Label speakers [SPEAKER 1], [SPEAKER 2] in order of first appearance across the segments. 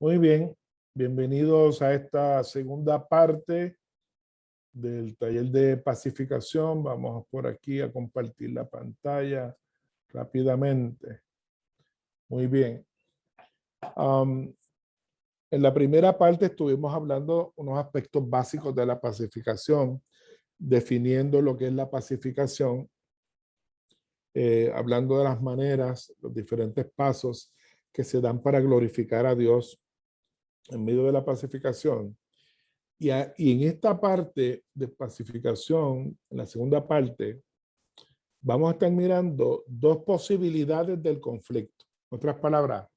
[SPEAKER 1] Muy bien, bienvenidos a esta segunda parte del taller de pacificación. Vamos por aquí a compartir la pantalla rápidamente. Muy bien. En la primera parte estuvimos hablando unos aspectos básicos de la pacificación, definiendo lo que es la pacificación, hablando de las maneras, los diferentes pasos que se dan para glorificar a Dios en medio de la pacificación. Y en esta parte de pacificación, en la segunda parte, vamos a estar mirando dos posibilidades del conflicto. En otras palabras,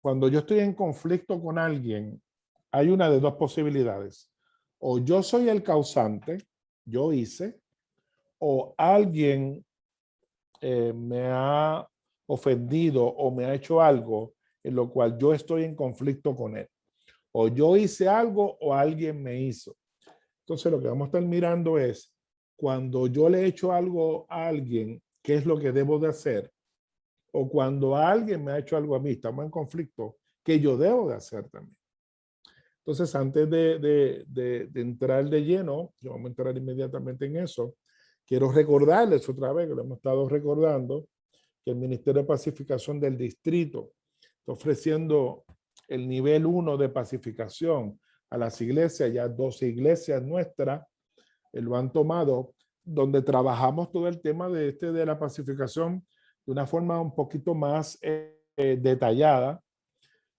[SPEAKER 1] cuando yo estoy en conflicto con alguien, hay una de dos posibilidades. O yo soy el causante, yo hice, o alguien me ha ofendido o me ha hecho algo en lo cual yo estoy en conflicto con él. O yo hice algo o alguien me hizo. Entonces lo que vamos a estar mirando es cuando yo le he hecho algo a alguien, ¿qué es lo que debo de hacer? O cuando alguien me ha hecho algo a mí, estamos en conflicto, ¿qué yo debo de hacer también? Entonces, antes de entrar de lleno, yo vamos a entrar inmediatamente en eso, quiero recordarles otra vez, que lo hemos estado recordando, que el Ministerio de Pacificación del Distrito está ofreciendo el nivel 1 de pacificación a las iglesias, ya 12 iglesias nuestras lo han tomado, donde trabajamos todo el tema de la pacificación de una forma un poquito más detallada,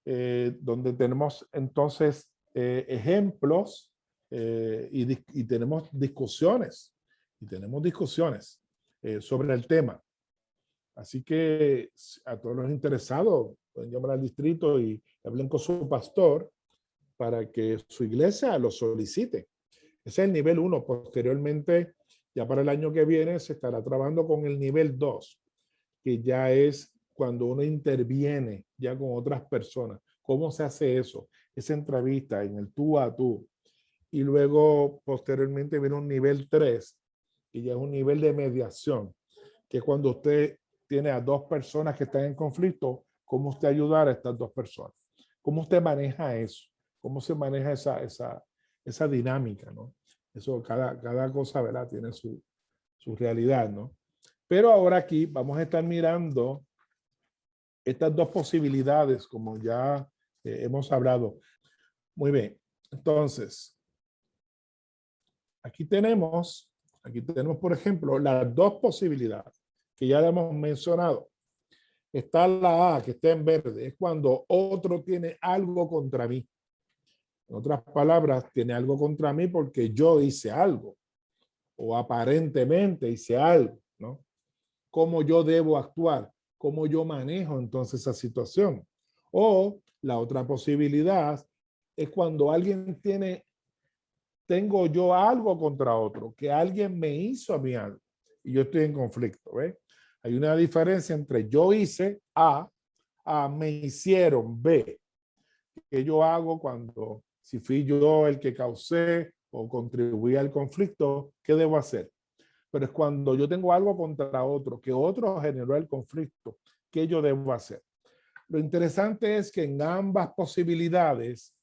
[SPEAKER 1] donde tenemos entonces ejemplos y tenemos discusiones, sobre el tema. Así que a todos los interesados pueden llamar al distrito y hablen con su pastor para que su iglesia lo solicite. Ese es el nivel 1. Posteriormente, ya para el año que viene, se estará trabajando con el nivel 2, que ya es cuando uno interviene ya con otras personas. ¿Cómo se hace eso? Esa entrevista en el tú a tú. Y luego, posteriormente, viene un nivel 3, que ya es un nivel de mediación, que es cuando usted tiene a dos personas que están en conflicto, ¿cómo usted ayudar a estas dos personas? ¿Cómo usted maneja eso? ¿Cómo se maneja esa dinámica, ¿no? Eso, cada cosa, ¿verdad? Tiene su realidad, ¿no? Pero ahora aquí vamos a estar mirando estas dos posibilidades, como ya hemos hablado. Muy bien. Entonces, aquí tenemos, por ejemplo, las dos posibilidades que ya hemos mencionado. Está la A, que está en verde, es cuando otro tiene algo contra mí. En otras palabras, tiene algo contra mí porque yo hice algo o aparentemente hice algo, ¿no? ¿Cómo yo debo actuar? ¿Cómo yo manejo entonces esa situación? O la otra posibilidad es cuando alguien tengo yo algo contra otro, que alguien me hizo a mí algo y yo estoy en conflicto, ¿ves? Hay una diferencia entre yo hice A me hicieron B. ¿Qué yo hago cuando, si fui yo el que causé o contribuí al conflicto, qué debo hacer? Pero es cuando yo tengo algo contra otro, que otro generó el conflicto, ¿qué yo debo hacer? Lo interesante es que en ambas posibilidades,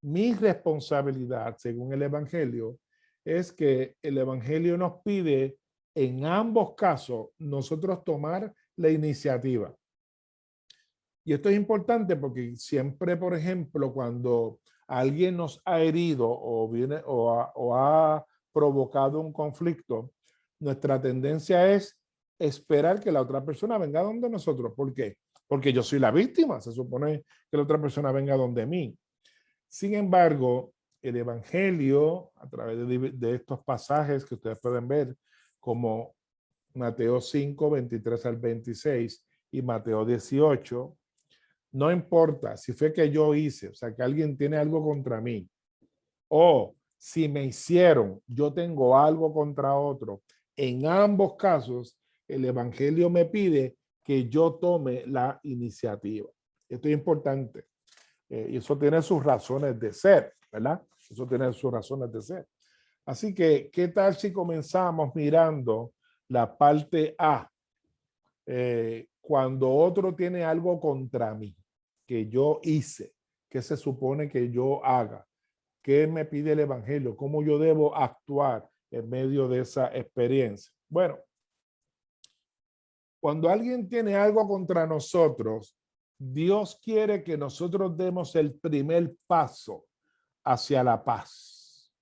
[SPEAKER 1] mi responsabilidad, según el Evangelio, es que el Evangelio nos pide en ambos casos nosotros tomar la iniciativa. Y esto es importante porque siempre, por ejemplo, cuando alguien nos ha herido o ha provocado un conflicto, nuestra tendencia es esperar que la otra persona venga donde nosotros. ¿Por qué? Porque yo soy la víctima. Se supone que la otra persona venga donde mí. Sin embargo, el Evangelio, a través de estos pasajes que ustedes pueden ver, como Mateo 5, 23 al 26 y Mateo 18, no importa si fue que yo hice, o sea, que alguien tiene algo contra mí, o si me hicieron, yo tengo algo contra otro. En ambos casos, el Evangelio me pide que yo tome la iniciativa. Esto es importante. Y eso tiene sus razones de ser, ¿verdad? Eso tiene sus razones de ser. Así que, ¿qué tal si comenzamos mirando la parte A? Cuando otro tiene algo contra mí. que yo hice, qué se supone que yo haga, qué me pide el evangelio, cómo yo debo actuar en medio de esa experiencia. Bueno, cuando alguien tiene algo contra nosotros, Dios quiere que nosotros demos el primer paso hacia la paz.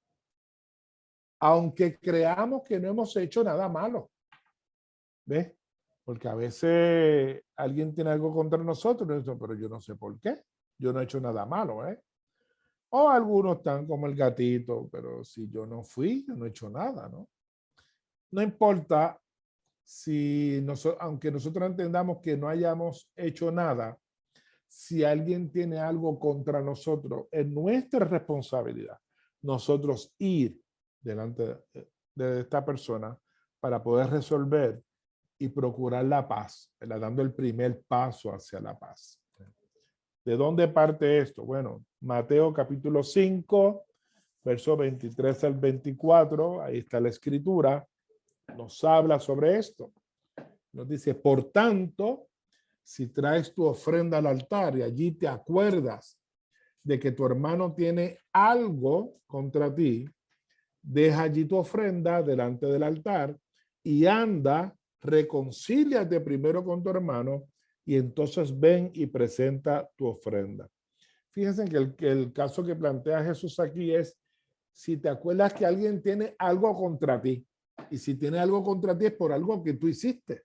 [SPEAKER 1] Aunque creamos que no hemos hecho nada malo. ¿Ves? Porque a veces alguien tiene algo contra nosotros, pero yo no sé por qué. Yo no he hecho nada malo, ¿eh? O algunos están como el gatito, pero si yo no fui, yo no he hecho nada, ¿no? No importa si aunque nosotros entendamos que no hayamos hecho nada, si alguien tiene algo contra nosotros, es nuestra responsabilidad nosotros ir delante de esta persona para poder resolver y procurar la paz, ¿verdad? Dando el primer paso hacia la paz. ¿De dónde parte esto? Bueno, Mateo capítulo 5, verso 23 al 24, ahí está la escritura, nos habla sobre esto. Nos dice, por tanto, si traes tu ofrenda al altar y allí te acuerdas de que tu hermano tiene algo contra ti, deja allí tu ofrenda delante del altar y anda, reconcíliate primero con tu hermano y entonces ven y presenta tu ofrenda. Fíjense que el caso que plantea Jesús aquí es, si te acuerdas que alguien tiene algo contra ti, y si tiene algo contra ti es por algo que tú hiciste.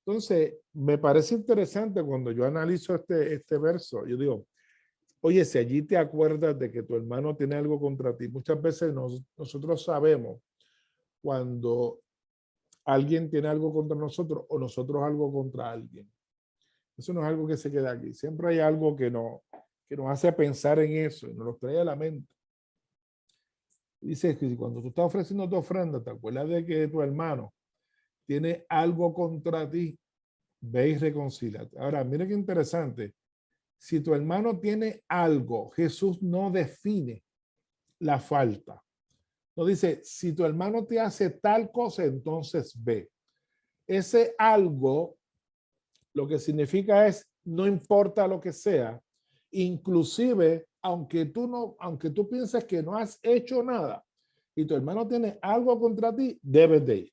[SPEAKER 1] Entonces, me parece interesante cuando yo analizo este verso, yo digo, oye, si allí te acuerdas de que tu hermano tiene algo contra ti, muchas veces nosotros sabemos cuando alguien tiene algo contra nosotros o nosotros algo contra alguien. Eso no es algo que se queda aquí. Siempre hay algo que nos hace pensar en eso y nos lo trae a la mente. Dice que cuando tú estás ofreciendo tu ofrenda, te acuerdas de que tu hermano tiene algo contra ti, ve y reconcíliate. Ahora, mire qué interesante. Si tu hermano tiene algo, Jesús no define la falta. No dice, si tu hermano te hace tal cosa, entonces ve. Ese algo, lo que significa es, no importa lo que sea, inclusive, aunque tú pienses que no has hecho nada y tu hermano tiene algo contra ti, debes de ir.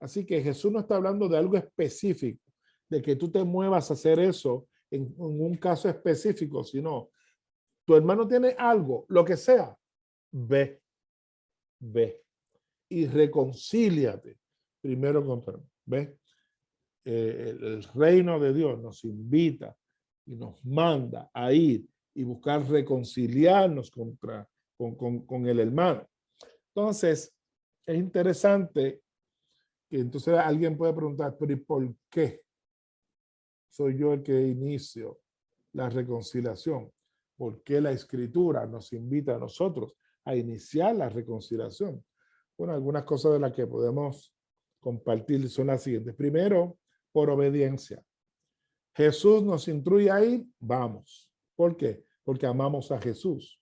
[SPEAKER 1] Así que Jesús no está hablando de algo específico, de que tú te muevas a hacer eso en un caso específico, sino tu hermano tiene algo, lo que sea, ve y reconcíliate primero con tu hermano. ¿Ves? El reino de Dios nos invita y nos manda a ir y buscar reconciliarnos con el hermano. Entonces, es interesante que entonces alguien puede preguntar, pero ¿y por qué soy yo el que inicio la reconciliación? ¿Por qué la escritura nos invita a nosotros a iniciar la reconciliación? Bueno, algunas cosas de las que podemos compartir son las siguientes. Primero, por obediencia. Jesús nos instruye a ir, vamos. ¿Por qué? Porque amamos a Jesús.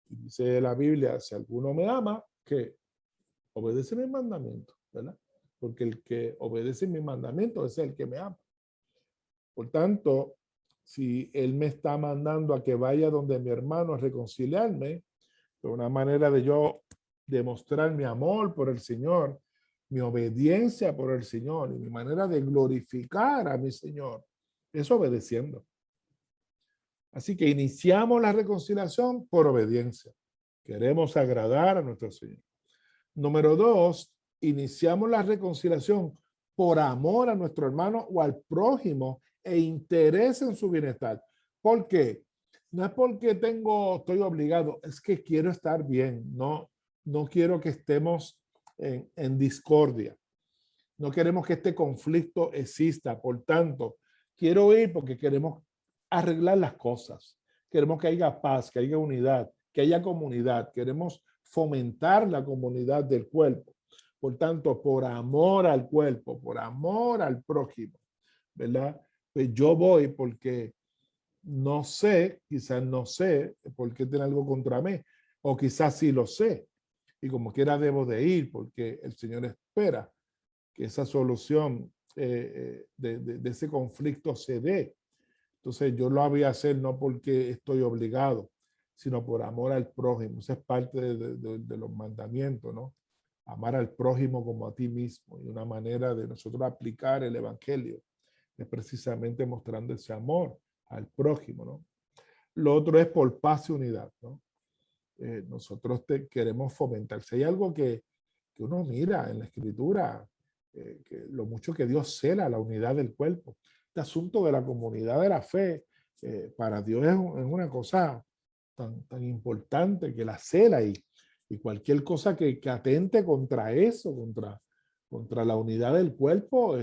[SPEAKER 1] Y dice la Biblia, si alguno me ama, que obedece mi mandamiento, ¿verdad? Porque el que obedece mi mandamiento es el que me ama. Por tanto, si Él me está mandando a que vaya donde mi hermano a reconciliarme, de una manera de yo demostrar mi amor por el Señor, mi obediencia por el Señor y mi manera de glorificar a mi Señor, es obedeciendo. Así que iniciamos la reconciliación por obediencia. Queremos agradar a nuestro Señor. Número 2, iniciamos la reconciliación por amor a nuestro hermano o al prójimo e interés en su bienestar. ¿Por qué? No es porque estoy obligado, es que quiero estar bien, no quiero que estemos en discordia. No queremos que este conflicto exista, por tanto, quiero ir porque queremos arreglar las cosas. Queremos que haya paz, que haya unidad, que haya comunidad. Queremos fomentar la comunidad del cuerpo. Por tanto, por amor al cuerpo, por amor al prójimo, ¿verdad? Pues yo voy porque no sé, quizás no sé por qué tiene algo contra mí, o quizás sí lo sé. Y como quiera debo de ir porque el Señor espera que esa solución de ese conflicto se dé. Entonces yo lo voy a hacer no porque estoy obligado, sino por amor al prójimo. Eso es parte de los mandamientos, ¿no? Amar al prójimo como a ti mismo. Y una manera de nosotros aplicar el evangelio es precisamente mostrando ese amor al prójimo, ¿no? Lo otro es por paz y unidad, ¿no? Nosotros queremos fomentar. Si hay algo que uno mira en la escritura, que lo mucho que Dios cela la unidad del cuerpo. Este asunto de la comunidad de la fe, para Dios es una cosa tan importante que la cela y cualquier cosa que atente contra eso, contra la unidad del cuerpo,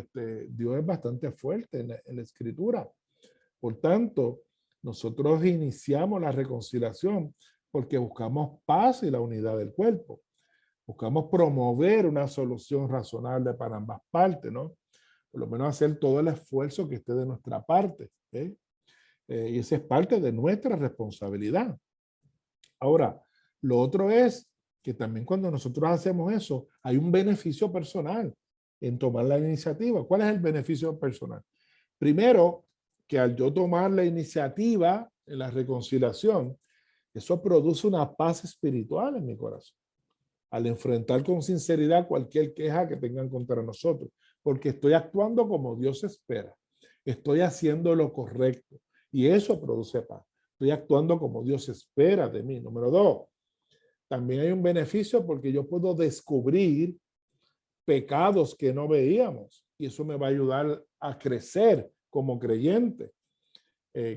[SPEAKER 1] Dios es bastante fuerte en la escritura. Por tanto, nosotros iniciamos la reconciliación porque buscamos paz y la unidad del cuerpo. Buscamos promover una solución razonable para ambas partes, ¿no? Por lo menos hacer todo el esfuerzo que esté de nuestra parte, ¿eh? Y esa es parte de nuestra responsabilidad. Ahora, lo otro es que también cuando nosotros hacemos eso, hay un beneficio personal en tomar la iniciativa. ¿Cuál es el beneficio personal? Primero, que al yo tomar la iniciativa en la reconciliación, eso produce una paz espiritual en mi corazón. Al enfrentar con sinceridad cualquier queja que tengan contra nosotros, porque estoy actuando como Dios espera. Estoy haciendo lo correcto y eso produce paz. Estoy actuando como Dios espera de mí. Número dos, también hay un beneficio porque yo puedo descubrir pecados que no veíamos y eso me va a ayudar a crecer como creyente.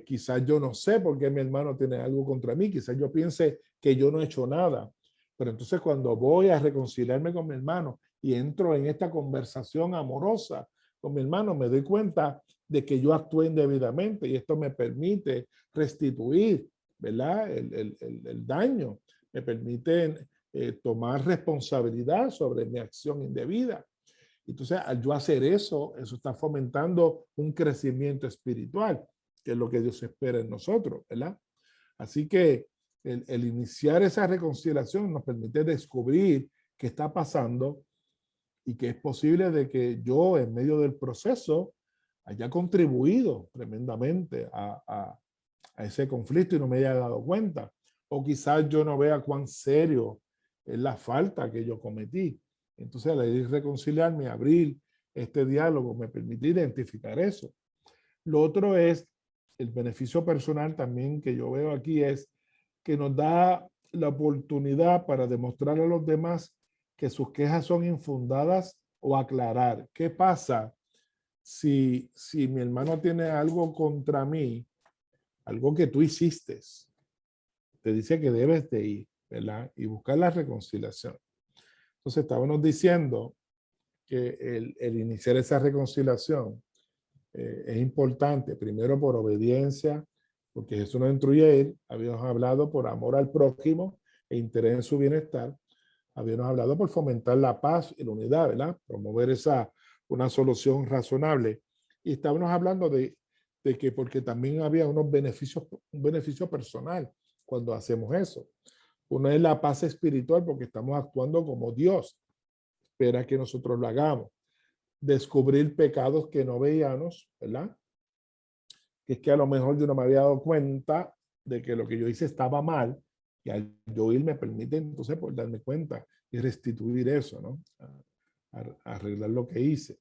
[SPEAKER 1] Quizás yo no sé por qué mi hermano tiene algo contra mí, quizás yo piense que yo no he hecho nada, pero entonces cuando voy a reconciliarme con mi hermano y entro en esta conversación amorosa con mi hermano, me doy cuenta de que yo actué indebidamente y esto me permite restituir, ¿verdad? El daño, me permite tomar responsabilidad sobre mi acción indebida. Entonces, al yo hacer eso, eso está fomentando un crecimiento espiritual, que es lo que Dios espera en nosotros, ¿verdad? Así que el iniciar esa reconciliación nos permite descubrir qué está pasando y que es posible de que yo en medio del proceso haya contribuido tremendamente a ese conflicto y no me haya dado cuenta. O quizás yo no vea cuán serio es la falta que yo cometí. Entonces, al ir reconciliarme, abrir este diálogo, me permite identificar eso. Lo otro es el beneficio personal también que yo veo aquí es que nos da la oportunidad para demostrar a los demás que sus quejas son infundadas o aclarar. ¿Qué pasa si mi hermano tiene algo contra mí, algo que tú hiciste? Te dice que debes de ir, ¿verdad? Y buscar la reconciliación. Entonces estábamos diciendo que el iniciar esa reconciliación es importante, primero por obediencia, porque Jesús nos instruye a ir, habíamos hablado por amor al prójimo e interés en su bienestar, habíamos hablado por fomentar la paz y la unidad, ¿verdad? Promover una solución razonable. Y estábamos hablando de que porque también había un beneficio personal cuando hacemos eso. Uno es la paz espiritual porque estamos actuando como Dios espera que nosotros lo hagamos. Descubrir pecados que no veíamos, ¿verdad? Que es que a lo mejor yo no me había dado cuenta de que lo que yo hice estaba mal y al yo ir me permite entonces pues, darme cuenta y restituir eso, ¿no? Arreglar lo que hice.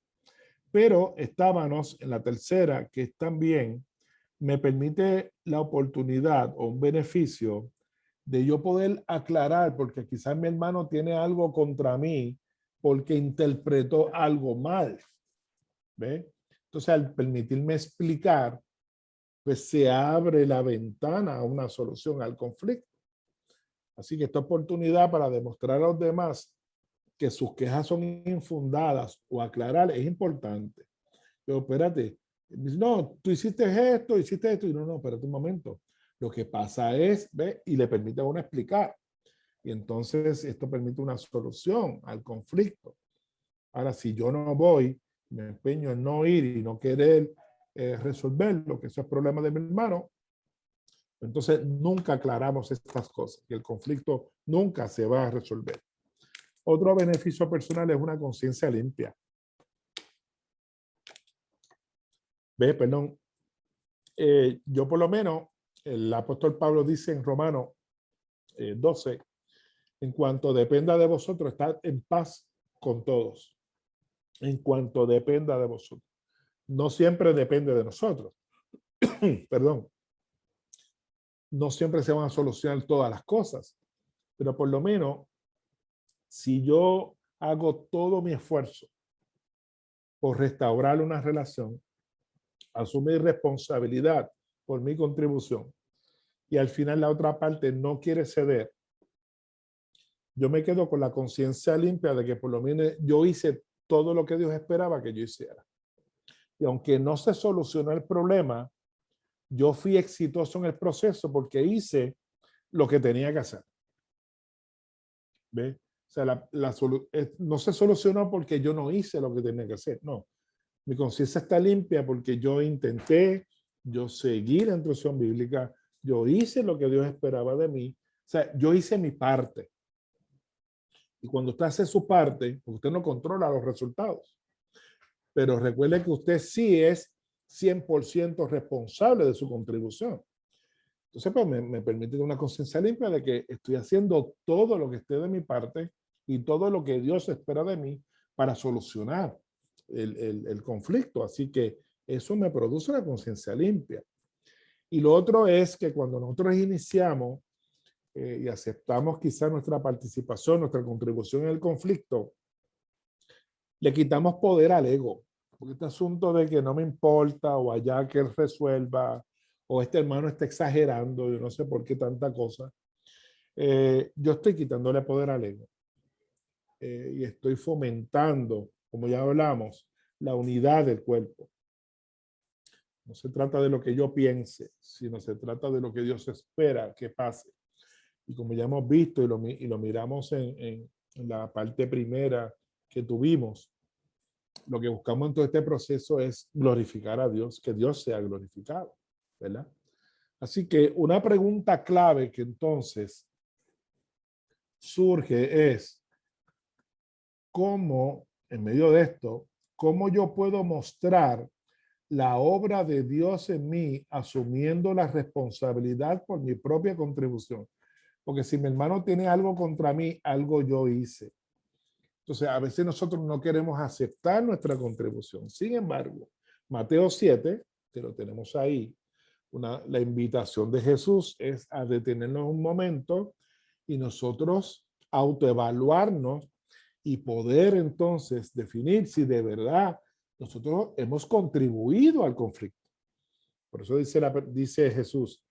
[SPEAKER 1] Pero estábamos en la tercera, que es también me permite la oportunidad o un beneficio de yo poder aclarar, porque quizás mi hermano tiene algo contra mí porque interpretó algo mal, ¿ve? Entonces, al permitirme explicar, pues se abre la ventana a una solución al conflicto. Así que esta oportunidad para demostrar a los demás que sus quejas son infundadas o aclarar es importante. Pero espérate, no, tú hiciste esto, y no, espérate un momento. Lo que pasa es, ve, y le permite a uno explicar. Y entonces esto permite una solución al conflicto. Ahora, si yo no voy, me empeño en no ir y no querer resolver lo que es el problema de mi hermano, entonces nunca aclaramos estas cosas y el conflicto nunca se va a resolver. Otro beneficio personal es una conciencia limpia. Ve, perdón. yo por lo menos, el apóstol Pablo dice en Romanos 12, en cuanto dependa de vosotros, estad en paz con todos. En cuanto dependa de vosotros. No siempre depende de nosotros. Perdón. No siempre se van a solucionar todas las cosas, pero por lo menos, si yo hago todo mi esfuerzo por restaurar una relación, asumir responsabilidad por mi contribución, y al final la otra parte no quiere ceder, yo me quedo con la conciencia limpia de que por lo menos yo hice todo lo que Dios esperaba que yo hiciera. Y aunque no se solucionó el problema, yo fui exitoso en el proceso porque hice lo que tenía que hacer. ¿Ve? O sea, no se solucionó porque yo no hice lo que tenía que hacer. No, mi conciencia está limpia porque yo intenté, yo seguí la instrucción bíblica, yo hice lo que Dios esperaba de mí. O sea, yo hice mi parte. Y cuando usted hace su parte, usted no controla los resultados. Pero recuerde que usted sí es 100% responsable de su contribución. Entonces, pues me permite una conciencia limpia de que estoy haciendo todo lo que esté de mi parte y todo lo que Dios espera de mí para solucionar el conflicto. Así que eso me produce una conciencia limpia. Y lo otro es que cuando nosotros iniciamos y aceptamos quizá nuestra participación, nuestra contribución en el conflicto, le quitamos poder al ego. Porque este asunto de que no me importa o allá que él resuelva o este hermano está exagerando, yo no sé por qué tanta cosa, yo estoy quitándole poder al ego y estoy fomentando, como ya hablamos, la unidad del cuerpo. No se trata de lo que yo piense, sino se trata de lo que Dios espera que pase. Y como ya hemos visto y lo miramos en la parte primera que tuvimos, lo que buscamos en todo este proceso es glorificar a Dios, que Dios sea glorificado, ¿verdad? Así que una pregunta clave que entonces surge es, ¿cómo, en medio de esto, cómo yo puedo mostrar la obra de Dios en mí, asumiendo la responsabilidad por mi propia contribución? Porque si mi hermano tiene algo contra mí, algo yo hice. Entonces, a veces nosotros no queremos aceptar nuestra contribución. Sin embargo, Mateo 7, que lo tenemos ahí, la invitación de Jesús es a detenernos un momento y nosotros autoevaluarnos y poder entonces definir si de verdad nosotros hemos contribuido al conflicto. Por eso dice Jesús,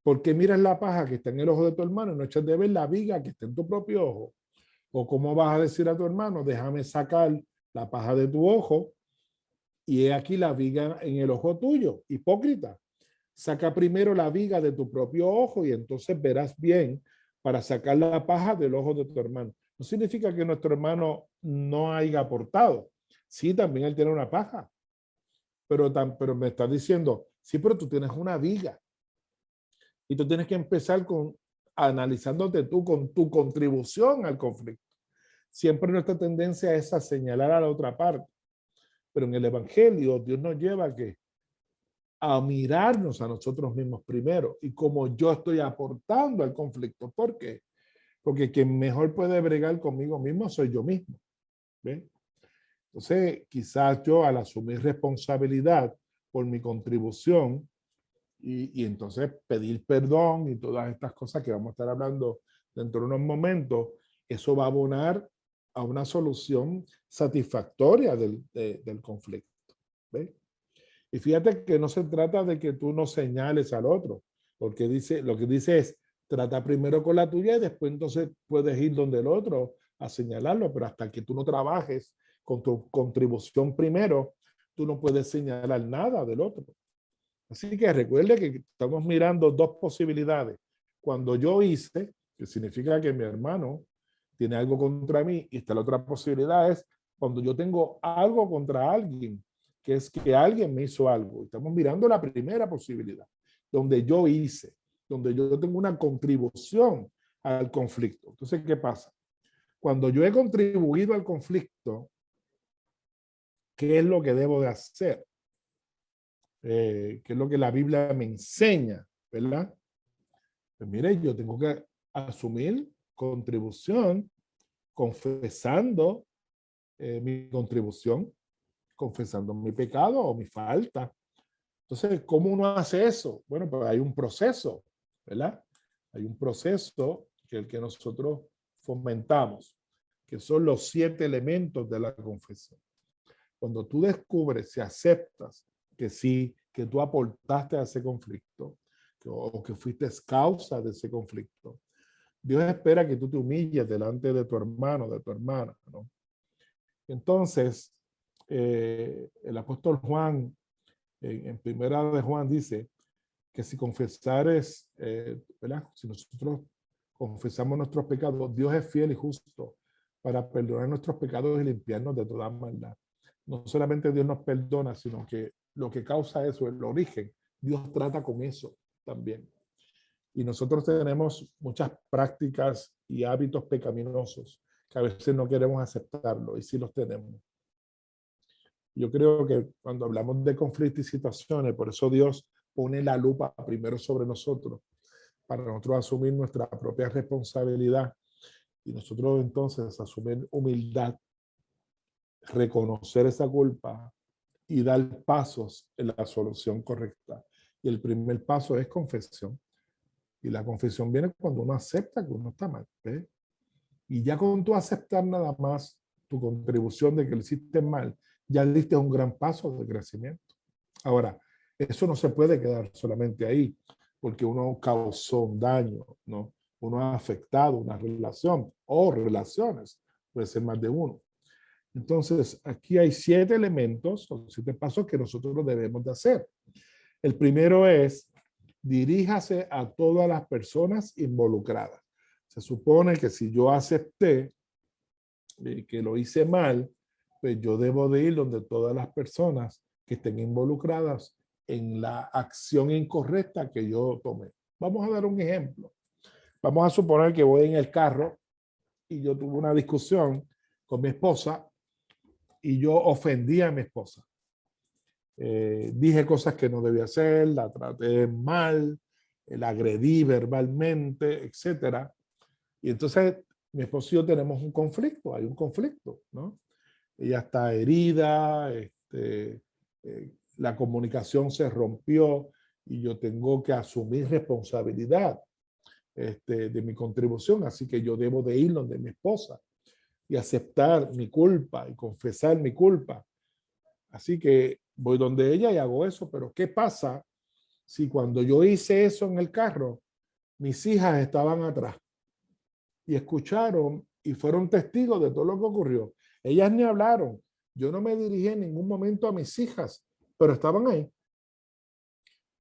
[SPEAKER 1] ¿por qué miras la paja que está en el ojo de tu hermano y no echas de ver la viga que está en tu propio ojo? ¿O cómo vas a decir a tu hermano, déjame sacar la paja de tu ojo y he aquí la viga en el ojo tuyo? Hipócrita. Saca primero la viga de tu propio ojo y entonces verás bien para sacar la paja del ojo de tu hermano. No significa que nuestro hermano no haya aportado. Sí, también él tiene una paja. Pero me está diciendo, sí, pero tú tienes una viga. Y tú tienes que empezar analizándote tú con tu contribución al conflicto. Siempre nuestra tendencia es a señalar a la otra parte. Pero en el Evangelio, Dios nos lleva a mirarnos a nosotros mismos primero y cómo yo estoy aportando al conflicto. ¿Por qué? Porque quien mejor puede bregar conmigo mismo soy yo mismo. ¿Ven? Entonces, quizás yo al asumir responsabilidad por mi contribución y entonces pedir perdón y todas estas cosas que vamos a estar hablando dentro de unos momentos, eso va a abonar a una solución satisfactoria del conflicto. ¿Ves? Y fíjate que no se trata de que tú no señales al otro, porque lo que dice es, trata primero con la tuya y después entonces puedes ir donde el otro a señalarlo, pero hasta que tú no trabajes con tu contribución primero, tú no puedes señalar nada del otro. Así que recuerde que estamos mirando dos posibilidades. Cuando yo hice, que significa que mi hermano tiene algo contra mí, y esta la otra posibilidad es cuando yo tengo algo contra alguien, que es que alguien me hizo algo. Estamos mirando la primera posibilidad, donde yo hice, donde yo tengo una contribución al conflicto. Entonces, ¿qué pasa? Cuando yo he contribuido al conflicto, ¿qué es lo que debo de hacer? ¿Qué es lo que la Biblia me enseña? ¿Verdad? Pues mire, yo tengo que asumir contribución confesando mi contribución, confesando mi pecado o mi falta. Entonces, ¿cómo uno hace eso? Bueno, pues hay un proceso, ¿verdad? Hay un proceso que el que nosotros fomentamos, que son los 7 elementos de la confesión. Cuando tú descubres y aceptas que sí, que tú aportaste a ese conflicto, o que fuiste causa de ese conflicto, Dios espera que tú te humilles delante de tu hermano, de tu hermana, ¿no? Entonces, el apóstol Juan, en primera de Juan, dice que si confesares, ¿verdad? Si nosotros confesamos nuestros pecados, Dios es fiel y justo para perdonar nuestros pecados y limpiarnos de toda maldad. No solamente Dios nos perdona, sino que lo que causa eso, el origen, Dios trata con eso también. Y nosotros tenemos muchas prácticas y hábitos pecaminosos que a veces no queremos aceptarlo y sí los tenemos. Yo creo que cuando hablamos de conflictos y situaciones, por eso Dios pone la lupa primero sobre nosotros, para nosotros asumir nuestra propia responsabilidad y nosotros entonces asumir humildad, reconocer esa culpa y dar pasos en la solución correcta. Y el primer paso es confesión. Y la confesión viene cuando uno acepta que uno está mal. ¿Ves? Y ya con tú aceptar nada más tu contribución de que lo hiciste mal, ya diste un gran paso de crecimiento. Ahora, eso no se puede quedar solamente ahí, porque uno causó un daño, ¿no? Uno ha afectado una relación o relaciones, puede ser más de uno. Entonces, aquí hay 7 elementos o 7 pasos que nosotros debemos de hacer. El primero es, diríjase a todas las personas involucradas. Se supone que si yo acepté que lo hice mal, pues yo debo de ir donde todas las personas que estén involucradas en la acción incorrecta que yo tomé. Vamos a dar un ejemplo. Vamos a suponer que voy en el carro y yo tuve una discusión con mi esposa y yo ofendí a mi esposa. Dije cosas que no debía hacer, la traté mal, la agredí verbalmente, etcétera. Y entonces mi esposo y yo tenemos un conflicto, hay un conflicto, ¿no? Ella está herida, la comunicación se rompió y yo tengo que asumir responsabilidad de mi contribución, así que yo debo de ir donde mi esposa y aceptar mi culpa y confesar mi culpa. Así que voy donde ella y hago eso, pero ¿qué pasa si cuando yo hice eso en el carro, mis hijas estaban atrás y escucharon y fueron testigos de todo lo que ocurrió? Ellas ni hablaron. Yo no me dirigí en ningún momento a mis hijas, pero estaban ahí.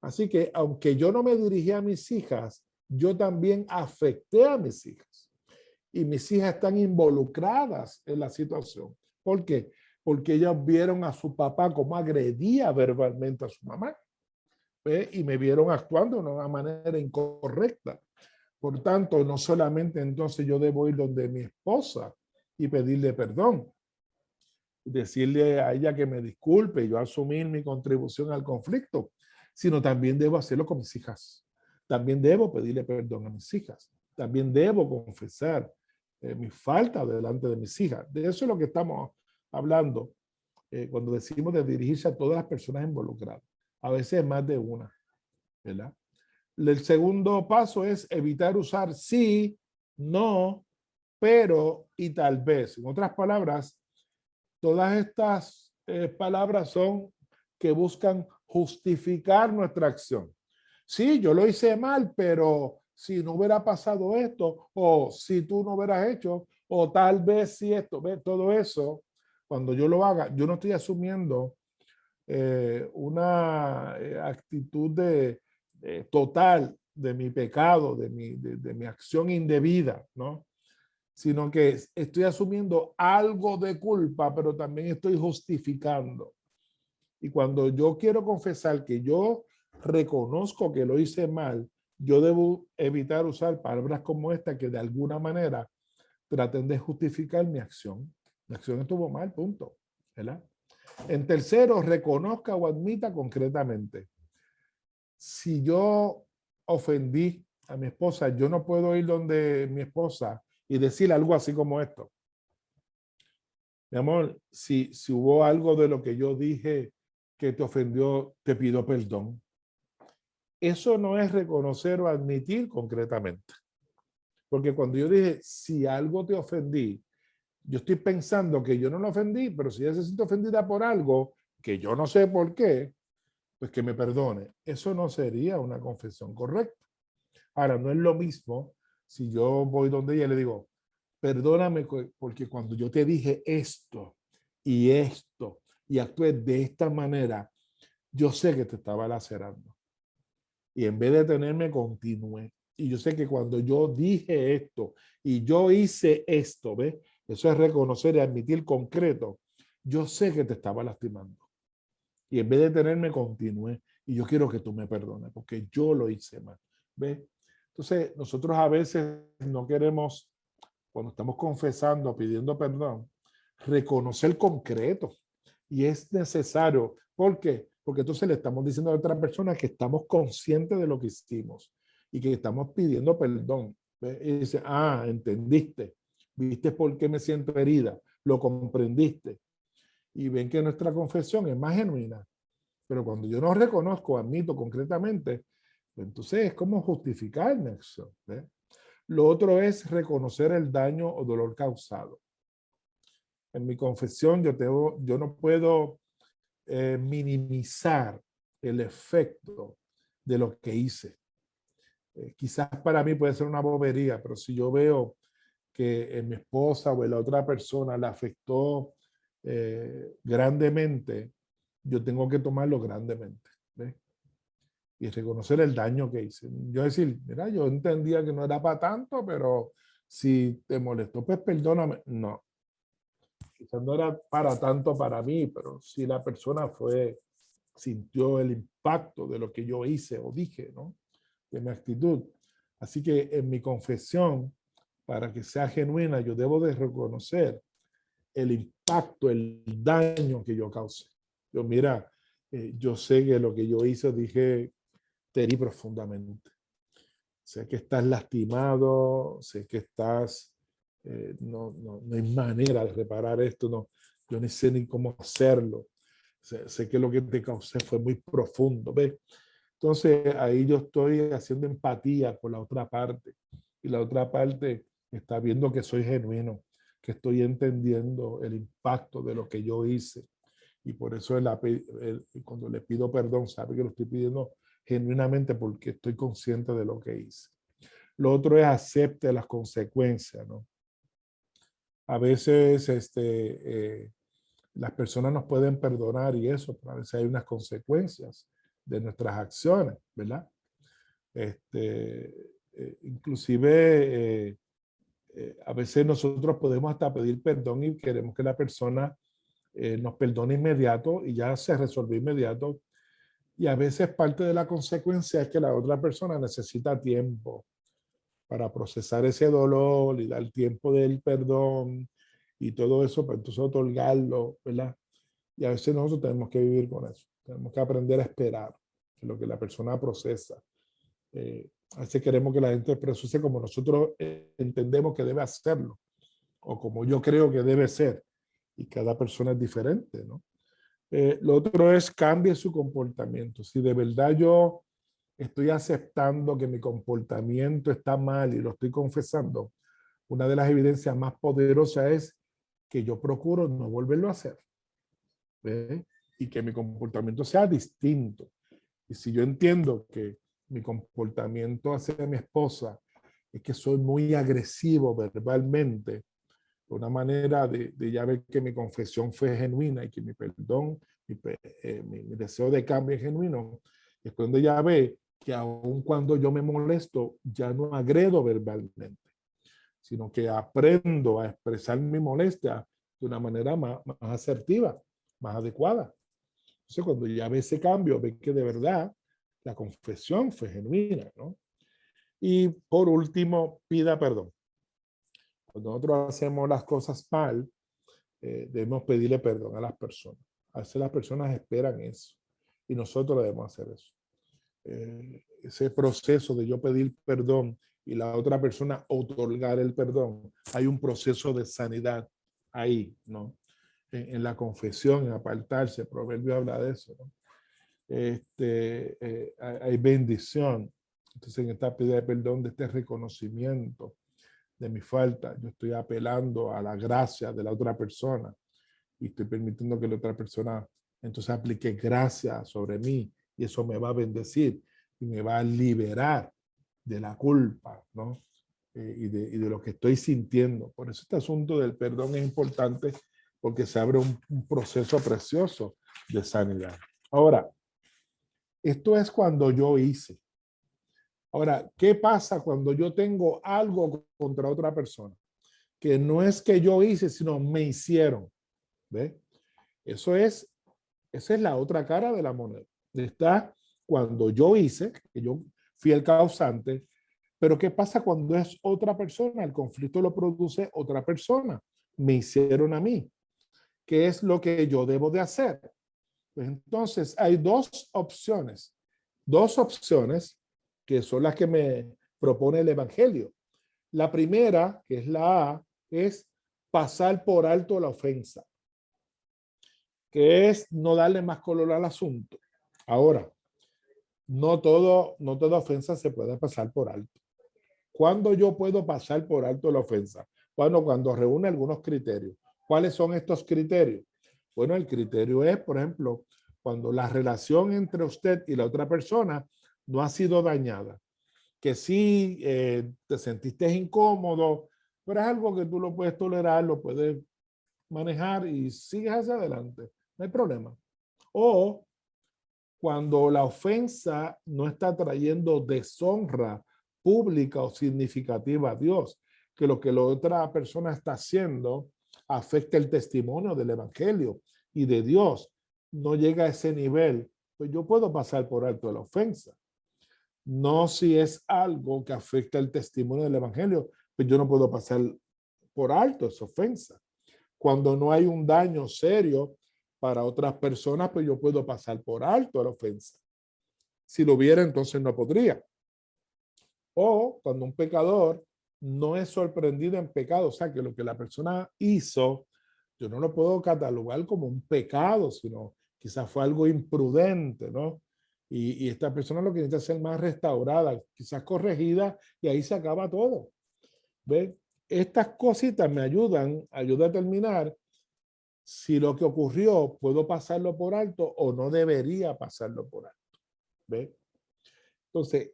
[SPEAKER 1] Así que aunque yo no me dirigí a mis hijas, yo también afecté a mis hijas. Y mis hijas están involucradas en la situación. ¿Por qué? Porque ellas vieron a su papá como agredía verbalmente a su mamá. ¿Ve? Y me vieron actuando de una manera incorrecta. Por tanto, no solamente entonces yo debo ir donde mi esposa y pedirle perdón, decirle a ella que me disculpe, yo asumir mi contribución al conflicto, sino también debo hacerlo con mis hijas. También debo pedirle perdón a mis hijas. También debo confesar mi falta delante de mis hijas. De eso es lo que estamos hablando cuando decimos de dirigirse a todas las personas involucradas. A veces más de una, ¿verdad? El segundo paso es evitar usar sí, no, pero y tal vez. En otras palabras, todas estas palabras son que buscan justificar nuestra acción. Sí, yo lo hice mal, pero si no hubiera pasado esto, o si tú no hubieras hecho, o tal vez si esto, todo eso, cuando yo lo haga, yo no estoy asumiendo una actitud total de mi pecado, de mi acción indebida, ¿no? Sino que estoy asumiendo algo de culpa, pero también estoy justificando. Y cuando yo quiero confesar que yo reconozco que lo hice mal, yo debo evitar usar palabras como esta que de alguna manera traten de justificar mi acción. Mi acción estuvo mal, punto, ¿verdad? En tercero, reconozca o admita concretamente. Si yo ofendí a mi esposa, yo no puedo ir donde mi esposa y decir algo así como esto. Mi amor, si hubo algo de lo que yo dije que te ofendió, te pido perdón. Eso no es reconocer o admitir concretamente. Porque cuando yo dije, si algo te ofendí, yo estoy pensando que yo no lo ofendí, pero si ella se siente ofendida por algo que yo no sé por qué, pues que me perdone. Eso no sería una confesión correcta. Ahora, no es lo mismo si yo voy donde ella y le digo, perdóname porque cuando yo te dije esto y actué de esta manera, yo sé que te estaba lacerando. Y en vez de tenerme, continué. Y yo sé que cuando yo dije esto y yo hice esto, ¿ves? Eso es reconocer y admitir concreto. Yo sé que te estaba lastimando. Y en vez de tenerme, continué. Y yo quiero que tú me perdones porque yo lo hice mal. ¿Ves? Entonces, nosotros a veces no queremos, cuando estamos confesando, pidiendo perdón, reconocer concreto. Y es necesario. ¿Por qué? Porque entonces le estamos diciendo a otra persona que estamos conscientes de lo que hicimos y que estamos pidiendo perdón. ¿Ves? Y dice, ah, entendiste. ¿Viste por qué me siento herida? Lo comprendiste. Y ven que nuestra confesión es más genuina. Pero cuando yo no reconozco, admito concretamente, pues entonces es como justificarme eso. ¿Ves? Lo otro es reconocer el daño o dolor causado. En mi confesión yo no puedo minimizar el efecto de lo que hice. Quizás para mí puede ser una bobería, pero si yo veo que en mi esposa o en la otra persona le afectó grandemente, yo tengo que tomarlo grandemente. ¿Ves? Y reconocer el daño que hice. Yo decir, mira, yo entendía que no era para tanto, pero si te molestó, pues perdóname. No, quizás no era para tanto para mí, pero si la persona sintió el impacto de lo que yo hice o dije, ¿no? De mi actitud. Así que en mi confesión, para que sea genuina, yo debo de reconocer el impacto, el daño que yo causé. Yo, mira, yo sé que lo que yo hice, dije, te herí profundamente. Sé que estás lastimado, sé que no hay manera de reparar esto, no, yo ni sé ni cómo hacerlo. Sé que lo que te causé fue muy profundo, ¿ves? Entonces ahí yo estoy haciendo empatía con la otra parte y la otra parte está viendo que soy genuino, que estoy entendiendo el impacto de lo que yo hice. Y por eso cuando le pido perdón, sabe que lo estoy pidiendo genuinamente porque estoy consciente de lo que hice. Lo otro es acepte las consecuencias, ¿no? A veces las personas nos pueden perdonar y eso, pero a veces hay unas consecuencias de nuestras acciones, ¿verdad? Inclusive a veces nosotros podemos hasta pedir perdón y queremos que la persona nos perdone inmediato y ya se resolvió inmediato. Y a veces parte de la consecuencia es que la otra persona necesita tiempo para procesar ese dolor y dar tiempo del perdón y todo eso, para entonces otorgarlo, ¿verdad? Y a veces nosotros tenemos que vivir con eso. Tenemos que aprender a esperar lo que la persona procesa. A veces queremos que la gente procese como nosotros entendemos que debe hacerlo o como yo creo que debe ser. Y cada persona es diferente, ¿no? Lo otro es cambie su comportamiento. Si de verdad yo estoy aceptando que mi comportamiento está mal y lo estoy confesando, una de las evidencias más poderosas es que yo procuro no volverlo a hacer. ¿Ves? Y que mi comportamiento sea distinto. Y si yo entiendo que mi comportamiento hacia mi esposa es que soy muy agresivo verbalmente, una manera de ya ver que mi confesión fue genuina y que mi perdón, mi deseo de cambio es genuino, es cuando ya ve que aun cuando yo me molesto, ya no agredo verbalmente, sino que aprendo a expresar mi molestia de una manera más asertiva, más adecuada. Entonces, cuando ya ve ese cambio, ve que de verdad la confesión fue genuina, ¿no? Y por último, pida perdón. Cuando nosotros hacemos las cosas mal, debemos pedirle perdón a las personas. A veces las personas esperan eso y nosotros debemos hacer eso. Ese proceso de yo pedir perdón y la otra persona otorgar el perdón, hay un proceso de sanidad ahí, ¿no? En la confesión, en apartarse, Proverbio habla de eso, ¿no? Hay bendición. Entonces, en esta pedida de perdón, de este reconocimiento de mi falta, yo estoy apelando a la gracia de la otra persona y estoy permitiendo que la otra persona entonces aplique gracia sobre mí y eso me va a bendecir y me va a liberar de la culpa, ¿no? Y de lo que estoy sintiendo. Por eso este asunto del perdón es importante porque se abre un proceso precioso de sanidad. Ahora, esto es cuando yo hice. Ahora, ¿qué pasa cuando yo tengo algo contra otra persona? Que no es que yo hice, sino me hicieron. ¿Ve? Esa es la otra cara de la moneda. Está cuando yo hice, que yo fui el causante, pero ¿qué pasa cuando es otra persona? El conflicto lo produce otra persona. Me hicieron a mí. ¿Qué es lo que yo debo de hacer? Pues entonces hay dos opciones que son las que me propone el Evangelio. La primera, que es la A, es pasar por alto la ofensa, que es no darle más color al asunto. Ahora, no toda ofensa se puede pasar por alto. ¿Cuándo yo puedo pasar por alto la ofensa? Bueno, cuando reúne algunos criterios. ¿Cuáles son estos criterios? Bueno, el criterio es, por ejemplo, cuando la relación entre usted y la otra persona no ha sido dañada. Que sí te sentiste incómodo, pero es algo que tú lo puedes tolerar, lo puedes manejar y sigues hacia adelante. No hay problema. O cuando la ofensa no está trayendo deshonra pública o significativa a Dios, que lo que la otra persona está haciendo afecta el testimonio del Evangelio y de Dios, no llega a ese nivel, pues yo puedo pasar por alto la ofensa. No si es algo que afecta el testimonio del Evangelio, pues yo no puedo pasar por alto esa ofensa. Cuando no hay un daño serio para otras personas, pues yo puedo pasar por alto la ofensa. Si lo hubiera, entonces no podría. O cuando un pecador no es sorprendido en pecado, o sea, que lo que la persona hizo, yo no lo puedo catalogar como un pecado, sino quizás fue algo imprudente, ¿no? Y esta persona lo que necesita es ser más restaurada, quizás corregida, y ahí se acaba todo. ¿Ve? Estas cositas me ayudan a determinar si lo que ocurrió puedo pasarlo por alto o no debería pasarlo por alto. ¿Ve? Entonces,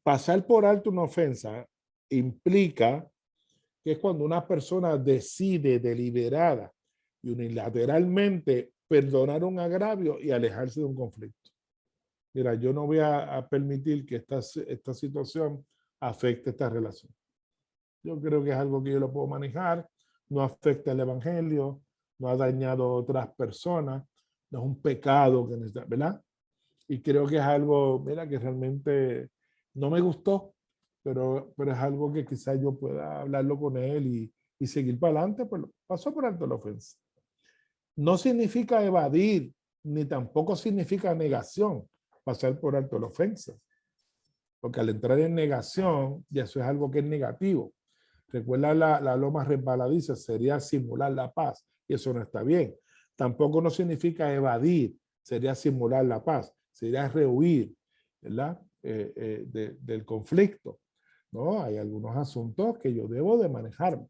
[SPEAKER 1] pasar por alto una ofensa implica que es cuando una persona decide deliberada y unilateralmente perdonar un agravio y alejarse de un conflicto. Mira, yo no voy a permitir que esta situación afecte esta relación. Yo creo que es algo que yo lo puedo manejar, no afecta el Evangelio, no ha dañado a otras personas, no es un pecado que necesita, ¿verdad? Y creo que es algo, mira, que realmente no me gustó, pero es algo que quizás yo pueda hablarlo con él y seguir para adelante, pues pasó por alto la ofensa. No significa evadir, ni tampoco significa negación, pasar por alto la ofensa. Porque al entrar en negación, ya eso es algo que es negativo. Recuerda la loma resbaladiza, sería simular la paz, y eso no está bien. Tampoco no significa evadir, sería simular la paz, sería rehuir, ¿verdad? Del conflicto. ¿No? Hay algunos asuntos que yo debo de manejarme.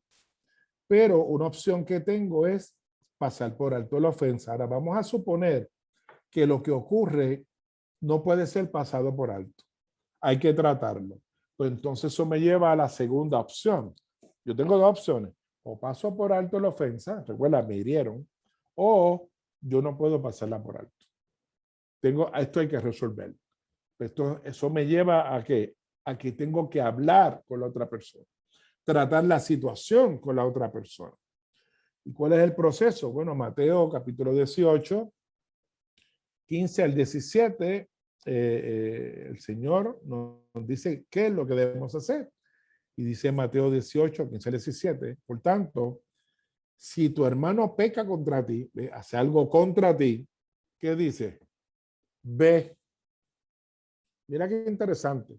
[SPEAKER 1] Pero una opción que tengo es pasar por alto la ofensa. Ahora vamos a suponer que lo que ocurre no puede ser pasado por alto. Hay que tratarlo. Pues entonces eso me lleva a la segunda opción. Yo tengo dos opciones. O paso por alto la ofensa, recuerda, me hirieron, o yo no puedo pasarla por alto. Esto hay que resolverlo. Eso me lleva a que tengo que hablar con la otra persona, tratar la situación con la otra persona. ¿Y cuál es el proceso? Bueno, Mateo capítulo 18, 15 al 17, el Señor nos dice qué es lo que debemos hacer. Y dice Mateo 18, 15 al 17, por tanto, si tu hermano peca contra ti, hace algo contra ti, ¿qué dice? Ve. Mira qué interesante.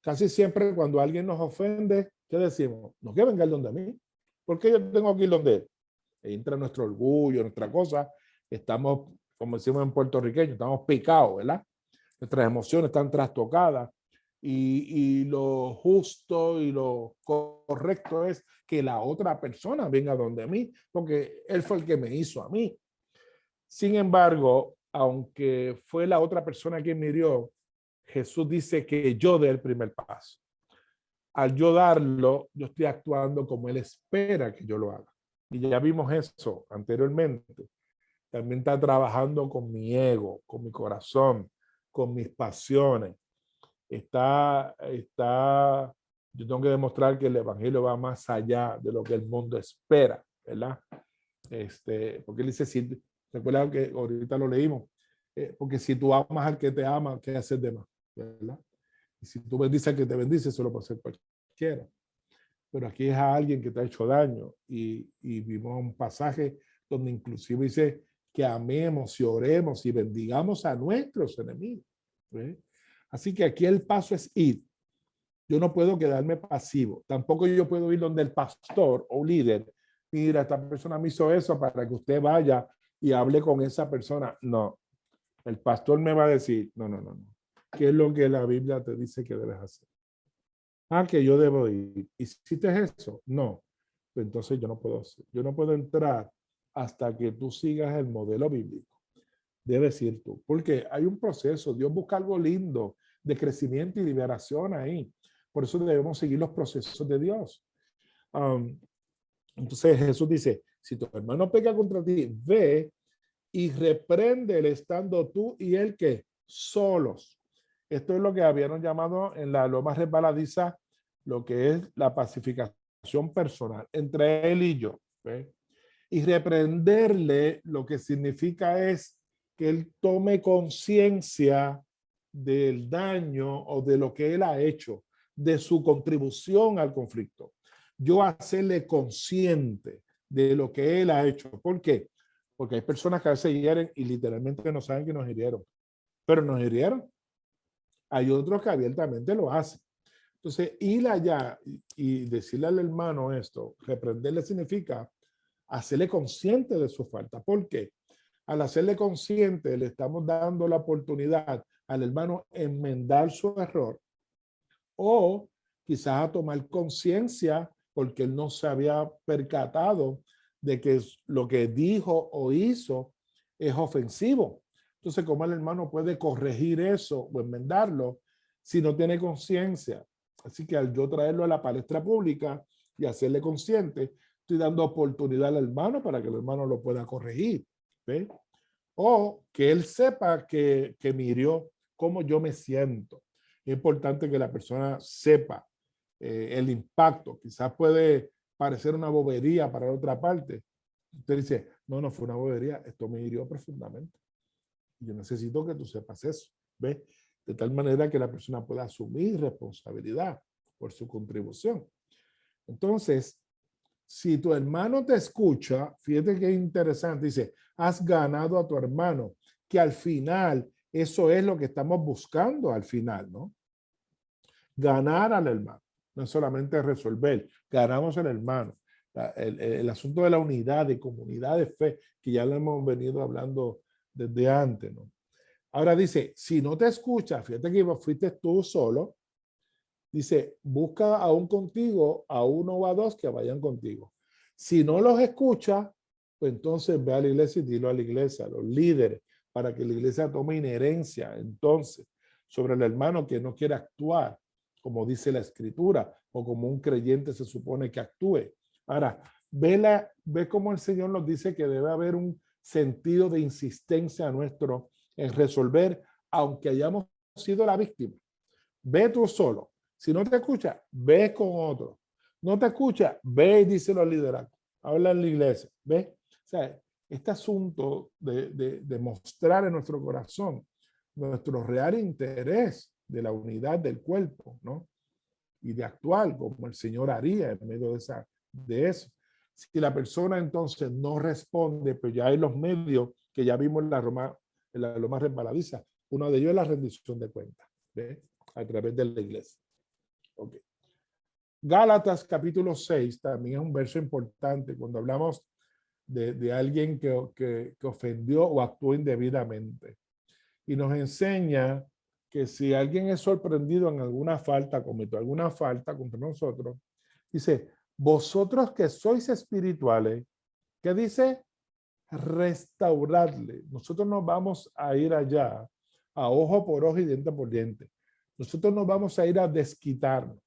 [SPEAKER 1] Casi siempre cuando alguien nos ofende, ¿qué decimos? No que venga el donde mí. ¿Por qué yo tengo que ir donde él? Entra nuestro orgullo, nuestra cosa. Estamos, como decimos en puertorriqueño, estamos picados, ¿verdad? Nuestras emociones están trastocadas. Y lo justo y lo correcto es que la otra persona venga donde mí, porque él fue el que me hizo a mí. Sin embargo, aunque fue la otra persona quien me hirió, Jesús dice que yo dé el primer paso. Al yo darlo, yo estoy actuando como Él espera que yo lo haga. Y ya vimos eso anteriormente. También está trabajando con mi ego, con mi corazón, con mis pasiones. Yo tengo que demostrar que el evangelio va más allá de lo que el mundo espera, ¿verdad? Porque él dice, si, recuerda que ahorita lo leímos, porque si tú amas al que te ama, ¿qué haces de más? ¿Verdad? Y si tú bendices al que te bendice, eso lo puede hacer cualquiera. Pero aquí es a alguien que te ha hecho daño. Y vimos un pasaje donde inclusive dice que amemos y oremos y bendigamos a nuestros enemigos. ¿Ve? Así que aquí el paso es ir. Yo no puedo quedarme pasivo. Tampoco yo puedo ir donde el pastor o líder. Mira, esta persona me hizo eso para que usted vaya y hable con esa persona. No, el pastor me va a decir, no, no, no, no. ¿Qué es lo que la Biblia te dice que debes hacer? Ah, que yo debo ir. ¿Hiciste eso? No. Pues entonces yo no puedo hacer. Yo no puedo entrar hasta que tú sigas el modelo bíblico. Debes ir tú. Porque hay un proceso. Dios busca algo lindo de crecimiento y liberación ahí. Por eso debemos seguir los procesos de Dios. Entonces Jesús dice, si tu hermano peca contra ti, ve y repréndele estando tú y él que solos. Esto es lo que habían llamado en la loma resbaladiza lo que es la pacificación personal entre él y yo. ¿Ve? Y reprenderle lo que significa es que él tome conciencia del daño o de lo que él ha hecho, de su contribución al conflicto. Yo hacerle consciente de lo que él ha hecho. ¿Por qué? Porque hay personas que a veces hieren y literalmente no saben que nos hirieron, pero nos hirieron. Hay otros que abiertamente lo hacen. Entonces, ir allá y decirle al hermano esto, reprenderle significa hacerle consciente de su falta. ¿Por qué? Al hacerle consciente, le estamos dando la oportunidad al hermano enmendar su error o quizás a tomar conciencia porque él no se había percatado de que lo que dijo o hizo es ofensivo. Entonces, ¿cómo el hermano puede corregir eso o enmendarlo si no tiene conciencia? Así que al yo traerlo a la palestra pública y hacerle consciente, estoy dando oportunidad al hermano para que el hermano lo pueda corregir. ¿Ve? O que él sepa que me hirió, cómo yo me siento. Es importante que la persona sepa el impacto. Quizás puede parecer una bobería para la otra parte. Usted dice, no, no fue una bobería, esto me hirió profundamente. Yo necesito que tú sepas eso. ¿Ves? De tal manera que la persona pueda asumir responsabilidad por su contribución. Entonces, si tu hermano te escucha, fíjate qué interesante, dice, has ganado a tu hermano, que al final, eso es lo que estamos buscando al final, ¿no? Ganar al hermano, no solamente resolver, ganamos al hermano. El asunto de la unidad, de comunidad de fe, que ya lo hemos venido hablando desde antes, ¿no? Ahora dice, si no te escucha, fíjate que fuiste tú solo, dice, busca aún contigo a uno o a dos que vayan contigo. Si no los escucha, pues entonces ve a la iglesia y dilo a la iglesia, a los líderes, para que la iglesia tome inherencia entonces sobre el hermano que no quiere actuar como dice la escritura o como un creyente se supone que actúe. Ahora, ve cómo el Señor nos dice que debe haber un sentido de insistencia nuestro en resolver, aunque hayamos sido la víctima. Ve tú solo. Si no te escucha, ve con otro. No te escucha, ve y díselo al liderazgo. Habla en la iglesia. ¿Ve? O sea, este asunto de mostrar en nuestro corazón nuestro real interés de la unidad del cuerpo, ¿no? Y de actuar como el Señor haría en medio de eso. Si la persona entonces no responde, pues ya hay los medios que ya vimos en la en la loma resbaladiza. Uno de ellos es la rendición de cuentas, ¿ve? A través de la iglesia. Okay. Gálatas capítulo 6 también es un verso importante cuando hablamos de alguien que ofendió o actuó indebidamente. Y nos enseña que si alguien es sorprendido en alguna falta, cometió alguna falta contra nosotros, dice, vosotros que sois espirituales, ¿qué dice? Restauradle. Nosotros nos vamos a ir allá a ojo por ojo y diente por diente. Nosotros nos vamos a ir a desquitarnos.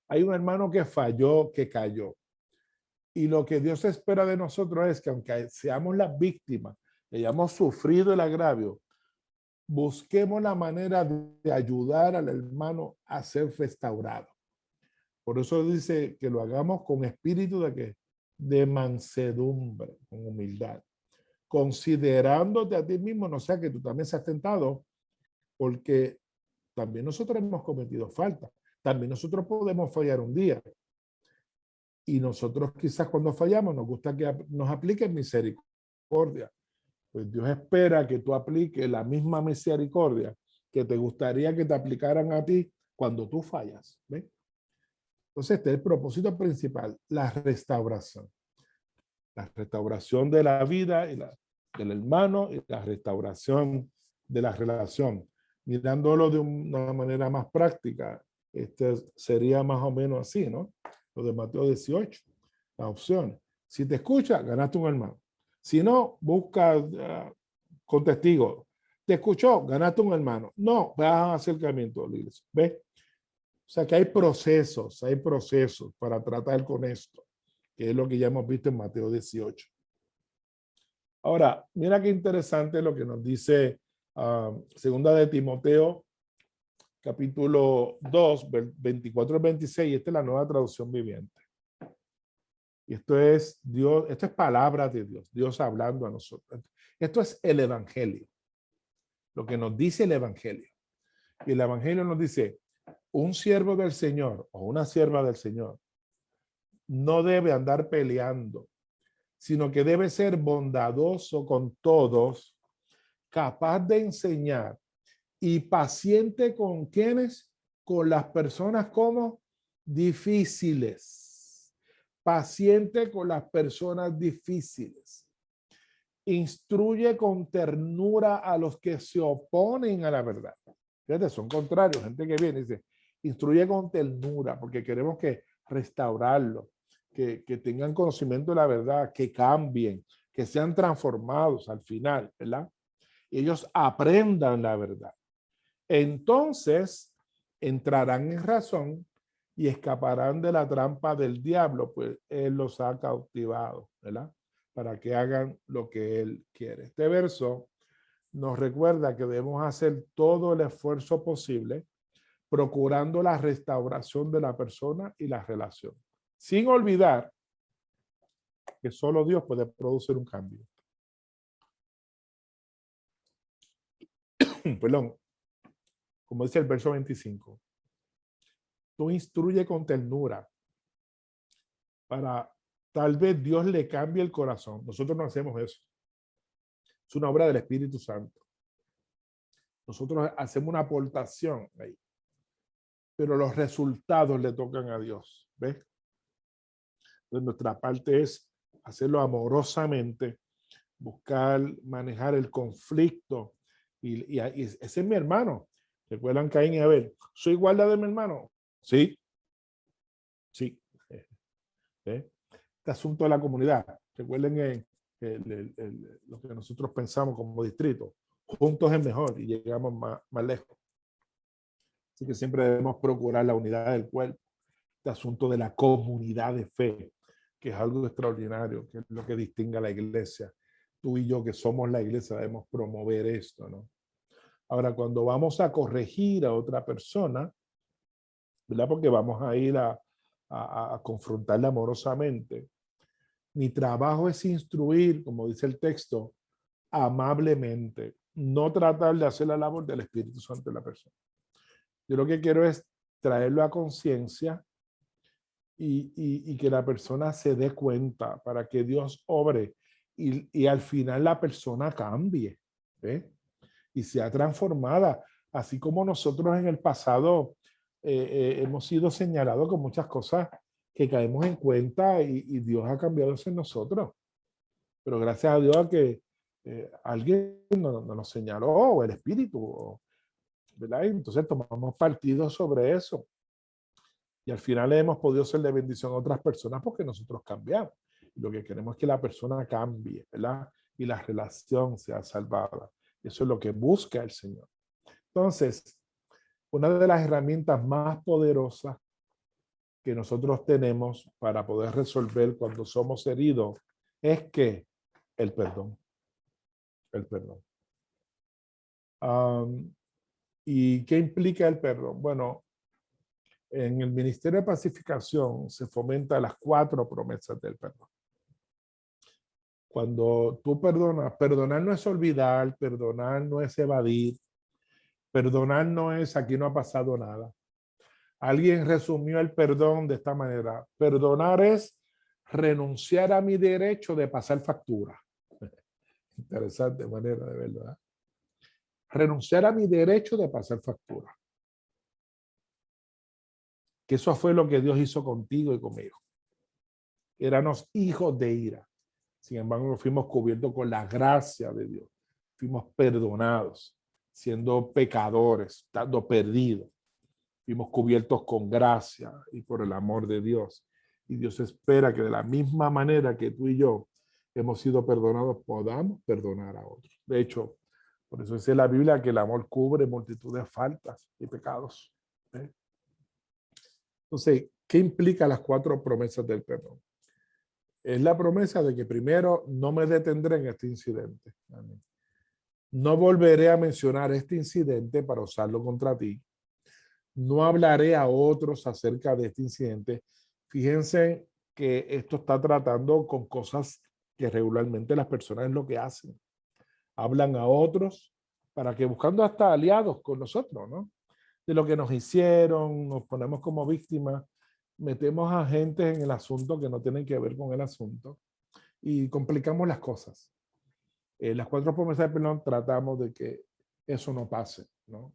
[SPEAKER 1] Hay un hermano que falló, que cayó. Y lo que Dios espera de nosotros es que aunque seamos las víctimas, que hayamos sufrido el agravio, busquemos la manera de ayudar al hermano a ser restaurado. Por eso dice que lo hagamos con espíritu de ¿qué? De mansedumbre, con humildad. Considerándote a ti mismo, no sea que tú también seas tentado, porque también nosotros hemos cometido falta. También nosotros podemos fallar un día. Y nosotros quizás cuando fallamos nos gusta que nos apliquen misericordia. Pues Dios espera que tú apliques la misma misericordia que te gustaría que te aplicaran a ti cuando tú fallas. ¿Ves? Entonces, este es el propósito principal, la restauración. La restauración de la vida y del hermano y la restauración de la relación. Mirándolo de una manera más práctica, este sería más o menos así, ¿no? Lo de Mateo 18, las opciones. Si te escucha, ganaste un hermano. Si no, busca con testigos. ¿Te escuchó? Ganaste un hermano. No, vas a acercamiento a la iglesia. ¿Ves? O sea que hay procesos para tratar con esto, que es lo que ya hemos visto en Mateo 18. Ahora, mira qué interesante lo que nos dice segunda de Timoteo, capítulo 2, 24 al 26. Esta es la nueva traducción viviente. Y esto es Dios, esto es palabra de Dios, Dios hablando a nosotros. Esto es el evangelio, lo que nos dice el evangelio. Y el evangelio nos dice, un siervo del Señor o una sierva del Señor no debe andar peleando, sino que debe ser bondadoso con todos, capaz de enseñar y paciente con quienes, con las personas como difíciles. Paciente con las personas difíciles. Instruye con ternura a los que se oponen a la verdad. Fíjate, son contrarios, gente que viene y dice, instruye con ternura, porque queremos que restaurarlo, que tengan conocimiento de la verdad, que cambien, que sean transformados al final, ¿verdad? Y ellos aprendan la verdad. Entonces entrarán en razón y escaparán de la trampa del diablo, pues él los ha cautivado, ¿verdad? Para que hagan lo que él quiere. Este verso nos recuerda que debemos hacer todo el esfuerzo posible procurando la restauración de la persona y la relación, sin olvidar que solo Dios puede producir un cambio. Perdón, como dice el verso 25, tú instruye con ternura para tal vez Dios le cambie el corazón. Nosotros no hacemos eso. Es una obra del Espíritu Santo. Nosotros hacemos una aportación ahí, pero los resultados le tocan a Dios. ¿Ves? Entonces, nuestra parte es hacerlo amorosamente, buscar manejar el conflicto. Y ese es mi hermano. ¿Recuerdan Caín y Abel? ¿Soy igualdad de mi hermano? Sí. Sí. Este asunto de la comunidad. Recuerden lo que nosotros pensamos como distrito. Juntos es mejor y llegamos más lejos. Así que siempre debemos procurar la unidad del cuerpo. Este asunto de la comunidad de fe, que es algo extraordinario, que es lo que distingue a la iglesia. Tú y yo, que somos la iglesia, debemos promover esto, ¿no? Ahora, cuando vamos a corregir a otra persona, ¿verdad? Porque vamos a ir a confrontarla amorosamente. Mi trabajo es instruir, como dice el texto, amablemente, no tratar de hacer la labor del Espíritu Santo de la persona. Yo lo que quiero es traerlo a conciencia y que la persona se dé cuenta para que Dios obre y al final la persona cambie. ¿Ve? Y sea transformada, así como nosotros en el pasado hemos sido señalados con muchas cosas que caemos en cuenta y Dios ha cambiado eso en nosotros. Pero gracias a Dios a que alguien nos señaló, o el Espíritu, ¿verdad? Y entonces tomamos partido sobre eso. Y al final hemos podido ser de bendición a otras personas porque nosotros cambiamos. Y lo que queremos es que la persona cambie, ¿verdad? Y la relación sea salvada. Eso es lo que busca el Señor. Entonces, una de las herramientas más poderosas que nosotros tenemos para poder resolver cuando somos heridos es que el perdón. El perdón. ¿Y qué implica el perdón? Bueno, en el Ministerio de Pacificación se fomentan las 4 promesas del perdón. Cuando tú perdonas, perdonar no es olvidar, perdonar no es evadir, perdonar no es aquí no ha pasado nada. Alguien resumió el perdón de esta manera: perdonar es renunciar a mi derecho de pasar factura. Interesante manera de verlo, ¿verdad? Renunciar a mi derecho de pasar factura. Que eso fue lo que Dios hizo contigo y conmigo. Éramos hijos de ira. Sin embargo, fuimos cubiertos con la gracia de Dios. Fuimos perdonados, siendo pecadores, estando perdidos. Fuimos cubiertos con gracia y por el amor de Dios. Y Dios espera que de la misma manera que tú y yo hemos sido perdonados, podamos perdonar a otros. De hecho, por eso dice la Biblia que el amor cubre multitud de faltas y pecados. Entonces, ¿qué implica las 4 promesas del perdón? Es la promesa de que primero no me detendré en este incidente. Amén. No volveré a mencionar este incidente para usarlo contra ti. No hablaré a otros acerca de este incidente. Fíjense que esto está tratando con cosas que regularmente las personas es lo que hacen. Hablan a otros para que buscando hasta aliados con nosotros, ¿no? De lo que nos hicieron, nos ponemos como víctimas, metemos a gente en el asunto que no tienen que ver con el asunto y complicamos las cosas. Las 4 promesas de perdón tratamos de que eso no pase, ¿no?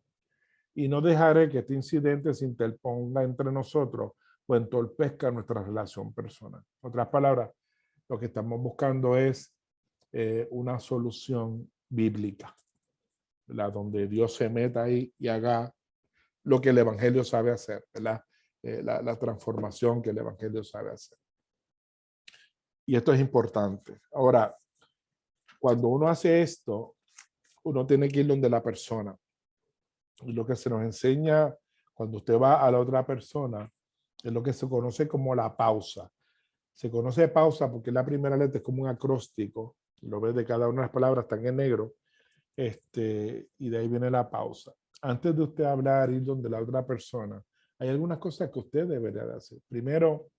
[SPEAKER 1] Y no dejaré que este incidente se interponga entre nosotros o entorpezca nuestra relación personal. En otras palabras, lo que estamos buscando es una solución bíblica, ¿verdad? Donde Dios se meta ahí y haga lo que el Evangelio sabe hacer, ¿verdad? La transformación que el Evangelio sabe hacer. Y esto es importante. Ahora, cuando uno hace esto, uno tiene que ir donde la persona. Y lo que se nos enseña cuando usted va a la otra persona es lo que se conoce como la pausa. Se conoce pausa porque la primera letra es como un acróstico. Lo ves de cada una de las palabras, están en negro. Y de ahí viene la pausa. Antes de usted hablar, ir donde la otra persona, hay algunas cosas que usted debería de hacer. Primero,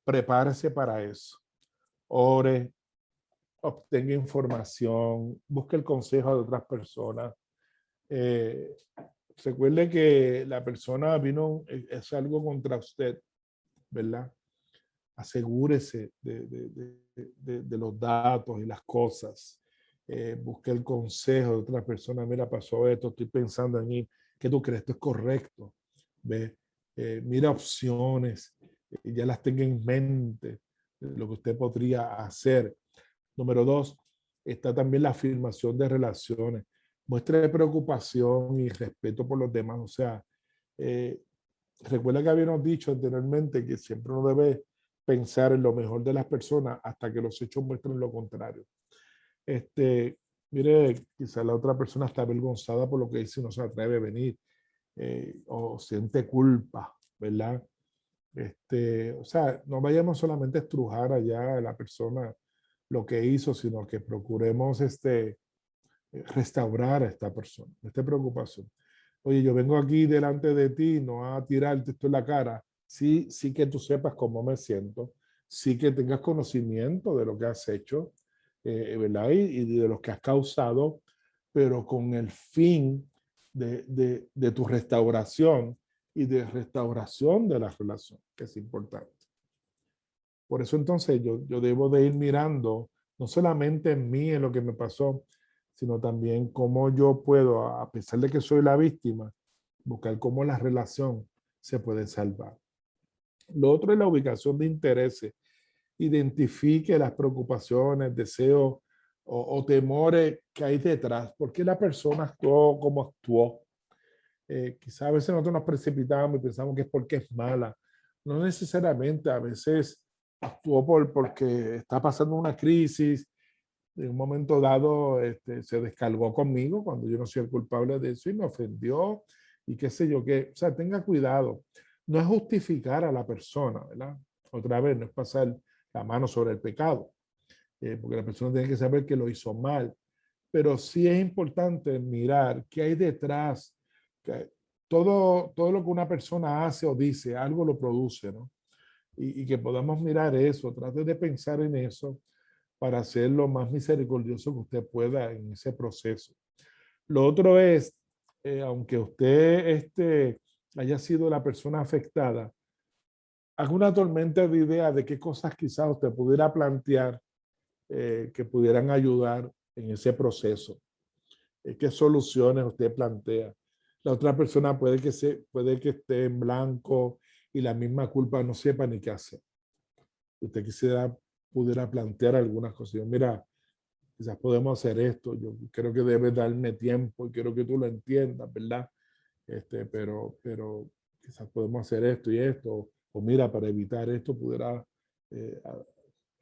[SPEAKER 1] prepárese para eso. Ore, obtenga información, busque el consejo de otras personas. Recuerde que la persona vino, es algo contra usted, ¿verdad? Asegúrese de los datos y las cosas. Busque el consejo de otras personas. Mira, pasó esto, estoy pensando en mí. ¿Qué tú crees? Esto es correcto. ¿Ve? Mira opciones. Ya las tenga en mente. Lo que usted podría hacer. Número 2, está también la afirmación de relaciones. Muestre preocupación y respeto por los demás. O sea, eh, recuerda que habíamos dicho anteriormente que siempre uno debe pensar en lo mejor de las personas hasta que los hechos muestren lo contrario. Mire, quizá la otra persona está avergonzada por lo que dice y no se atreve a venir, o siente culpa, ¿verdad? O sea, no vayamos solamente a estrujar allá a la persona lo que hizo, sino que procuremos restaurar a esta persona, esta preocupación. Oye, yo vengo aquí delante de ti, no a tirarte esto en la cara. Sí, sí que tú sepas cómo me siento, sí que tengas conocimiento de lo que has hecho, ¿verdad? Y de lo que has causado, pero con el fin de tu restauración y de restauración de la relación, que es importante. Por eso entonces yo debo de ir mirando, no solamente en mí, en lo que me pasó, sino también cómo yo puedo, a pesar de que soy la víctima, buscar cómo la relación se puede salvar. Lo otro es la ubicación de intereses. Identifique las preocupaciones, deseos o temores que hay detrás. ¿Por qué la persona actuó como actuó? Quizás a veces nosotros nos precipitamos y pensamos que es porque es mala. No necesariamente, a veces actuó porque está pasando una crisis, en un momento dado se descargó conmigo cuando yo no soy el culpable de eso y me ofendió y qué sé yo qué. O sea, tenga cuidado. No es justificar a la persona, ¿verdad? Otra vez, no es pasar la mano sobre el pecado, porque la persona tiene que saber que lo hizo mal. Pero sí es importante mirar qué hay detrás. Que todo lo que una persona hace o dice, algo lo produce, ¿no? Y que podamos mirar eso, trate de pensar en eso para ser lo más misericordioso que usted pueda en ese proceso. Lo otro es, aunque usted haya sido la persona afectada, haga una tormenta de ideas de qué cosas quizás usted pudiera plantear que pudieran ayudar en ese proceso. ¿Qué soluciones usted plantea? La otra persona puede que esté en blanco y la misma culpa no sepa ni qué hacer. Usted pudiera plantear algunas cosas. Mira, quizás podemos hacer esto, yo creo que debes darme tiempo y quiero que tú lo entiendas, ¿verdad? Pero quizás podemos hacer esto y esto, o mira, para evitar esto, pudiera eh,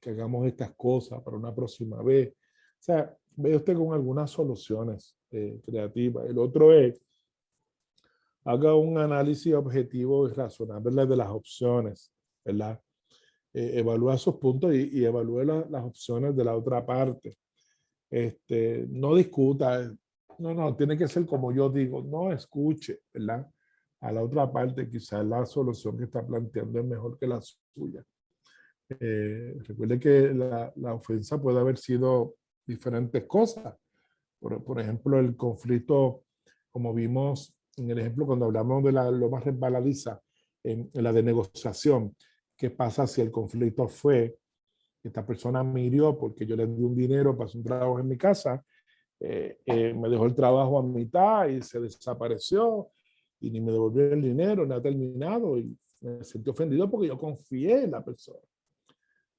[SPEAKER 1] que hagamos estas cosas para una próxima vez. O sea, ve usted con algunas soluciones creativas. El otro es, haga un análisis objetivo y razonable de las opciones, ¿verdad? Evalúa sus puntos y evalúe las opciones de la otra parte. No discuta, no, tiene que ser como yo digo, no escuche, ¿verdad? A la otra parte, quizás la solución que está planteando es mejor que la suya. Recuerde que la ofensa puede haber sido diferentes cosas. Por ejemplo, el conflicto, como vimos en el ejemplo cuando hablamos de la loma resbaladiza, en la de negociación, ¿qué pasa si el conflicto fue esta persona me hirió porque yo le di un dinero para hacer un trabajo en mi casa, me dejó el trabajo a mitad y se desapareció y ni me devolvió el dinero, ni ha terminado y me sentí ofendido porque yo confié en la persona,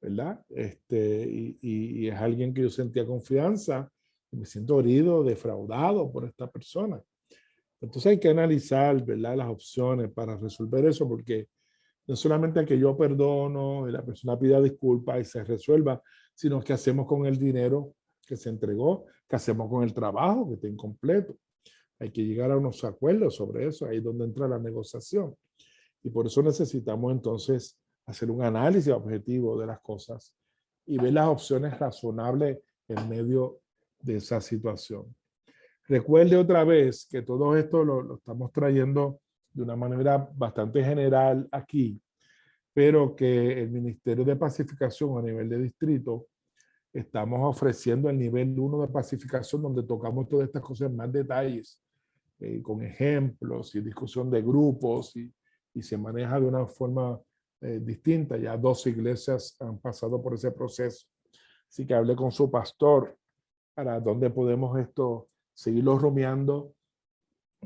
[SPEAKER 1] ¿verdad? Y es alguien que yo sentía confianza y me siento herido, defraudado por esta persona. Entonces hay que analizar, ¿verdad? Las opciones para resolver eso porque no solamente que yo perdono y la persona pida disculpas y se resuelva, sino qué hacemos con el dinero que se entregó, qué hacemos con el trabajo que está incompleto. Hay que llegar a unos acuerdos sobre eso, ahí es donde entra la negociación. Y por eso necesitamos entonces hacer un análisis objetivo de las cosas y ver las opciones razonables en medio de esa situación. Recuerde otra vez que todo esto lo estamos trayendo de una manera bastante general aquí, pero que el Ministerio de Pacificación a nivel de distrito estamos ofreciendo el nivel 1 de pacificación donde tocamos todas estas cosas en más detalles, con ejemplos y discusión de grupos y se maneja de una forma distinta. Ya 2 iglesias han pasado por ese proceso. Así que hable con su pastor para dónde podemos seguirlo rumiando.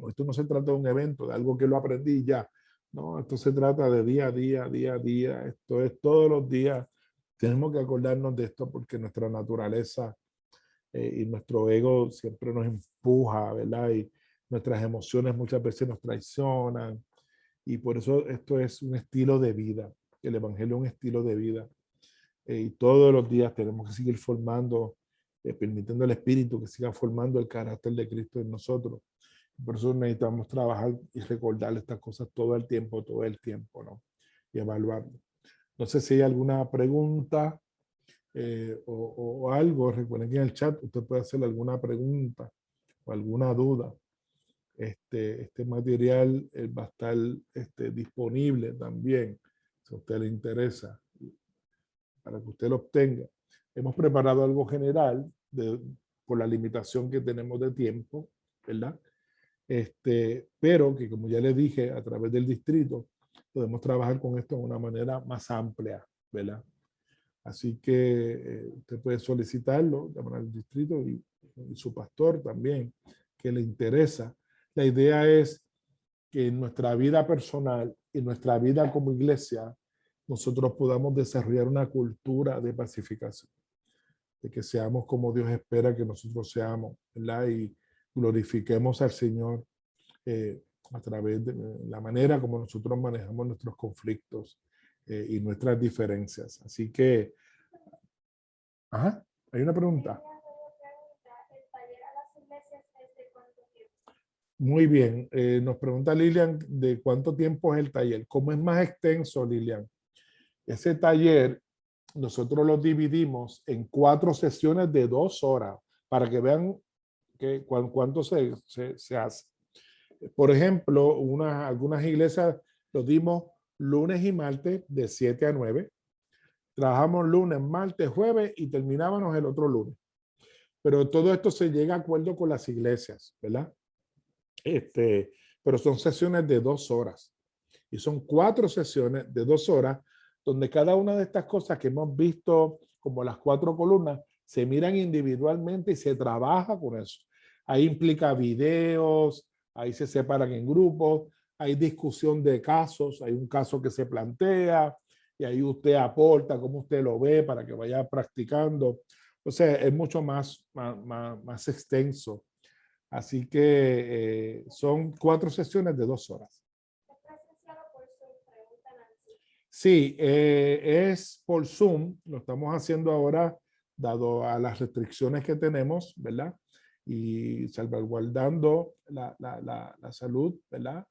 [SPEAKER 1] Esto no se trata de un evento, de algo que lo aprendí ya. No, esto se trata de día a día, día a día. Esto es todos los días. Tenemos que acordarnos de esto porque nuestra naturaleza y nuestro ego siempre nos empuja, ¿verdad? Y nuestras emociones muchas veces nos traicionan. Y por eso esto es un estilo de vida. El evangelio es un estilo de vida. Y todos los días tenemos que seguir formando, permitiendo al Espíritu que siga formando el carácter de Cristo en nosotros. Por eso necesitamos trabajar y recordar estas cosas todo el tiempo, ¿no? Y evaluarlo. No sé si hay alguna pregunta o algo. Recuerden que en el chat usted puede hacer alguna pregunta o alguna duda. Este material va a estar disponible también, si a usted le interesa, para que usted lo obtenga. Hemos preparado algo general por la limitación que tenemos de tiempo, ¿verdad? Pero que como ya les dije, a través del distrito podemos trabajar con esto de una manera más amplia, ¿verdad? Así que usted puede solicitarlo, llamar al distrito y su pastor también, que le interesa. La idea es que en nuestra vida personal y nuestra vida como iglesia, nosotros podamos desarrollar una cultura de pacificación, de que seamos como Dios espera que nosotros seamos, ¿verdad? Y glorifiquemos al Señor a través de la manera como nosotros manejamos nuestros conflictos y nuestras diferencias. Así que, ajá, hay una pregunta. Muy bien, nos pregunta Lilian de cuánto tiempo es el taller. ¿Cómo es más extenso, Lilian? Ese taller nosotros lo dividimos en 4 sesiones de 2 horas para que vean cuánto se hace. Por ejemplo, algunas iglesias lo dimos lunes y martes de 7 a 9. Trabajamos lunes, martes, jueves y terminábamos el otro lunes. Pero todo esto se llega a acuerdo con las iglesias, ¿verdad? Pero son sesiones de 2 horas. Y son 4 sesiones de 2 horas donde cada una de estas cosas que hemos visto, como las 4 columnas, se miran individualmente y se trabaja con eso. Ahí implica videos, ahí se separan en grupos, hay discusión de casos, hay un caso que se plantea y ahí usted aporta cómo usted lo ve para que vaya practicando. O sea, es mucho más extenso. Así que son 4 sesiones de 2 horas. Sí, es por Zoom, lo estamos haciendo ahora dado a las restricciones que tenemos, ¿verdad? Y salvaguardando la salud, ¿verdad?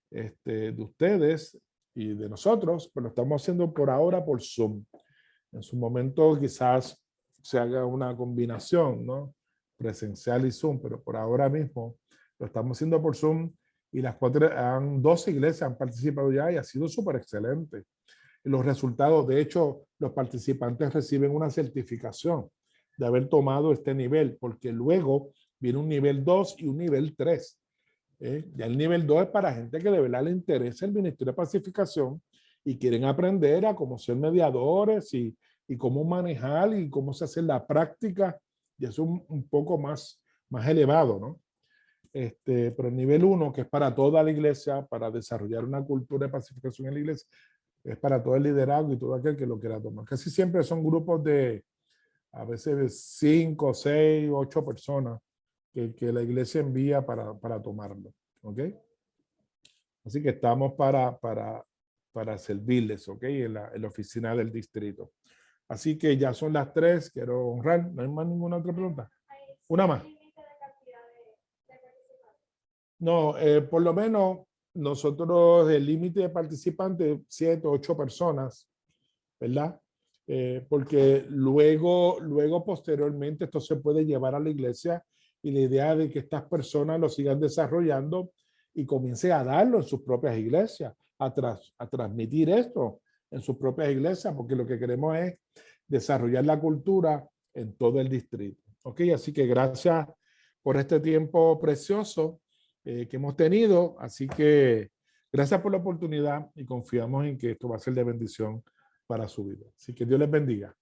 [SPEAKER 1] De ustedes y de nosotros, pero lo estamos haciendo por ahora por Zoom. En su momento quizás se haga una combinación, ¿no? Presencial y Zoom, pero por ahora mismo lo estamos haciendo por Zoom y las 12 iglesias han participado ya y ha sido súper excelente. Los resultados, de hecho, los participantes reciben una certificación de haber tomado este nivel, porque luego viene un nivel 2 y un nivel 3. Ya el nivel 2 es para gente que de verdad le interesa el Ministerio de Pacificación y quieren aprender a cómo ser mediadores y cómo manejar y cómo se hace la práctica, y eso un poco más elevado, ¿no? Pero el nivel 1, que es para toda la iglesia, para desarrollar una cultura de pacificación en la iglesia, es para todo el liderazgo y todo aquel que lo quiera tomar. Casi siempre son grupos de a veces 5, 6, 8 personas que la iglesia envía para tomarlo. ¿Ok? Así que estamos para servirles, ¿ok? En la oficina del distrito. Así que ya son las 3, quiero honrar. ¿No hay más ninguna otra pregunta? Una más. No, por lo menos nosotros el límite de participantes, 7, 8 personas, ¿verdad? Porque luego posteriormente esto se puede llevar a la iglesia y la idea de que estas personas lo sigan desarrollando y comiencen a darlo en sus propias iglesias, a transmitir esto en sus propias iglesias, porque lo que queremos es desarrollar la cultura en todo el distrito. Ok, así que gracias por este tiempo precioso que hemos tenido. Así que gracias por la oportunidad y confiamos en que esto va a ser de bendición para su vida. Así que Dios les bendiga.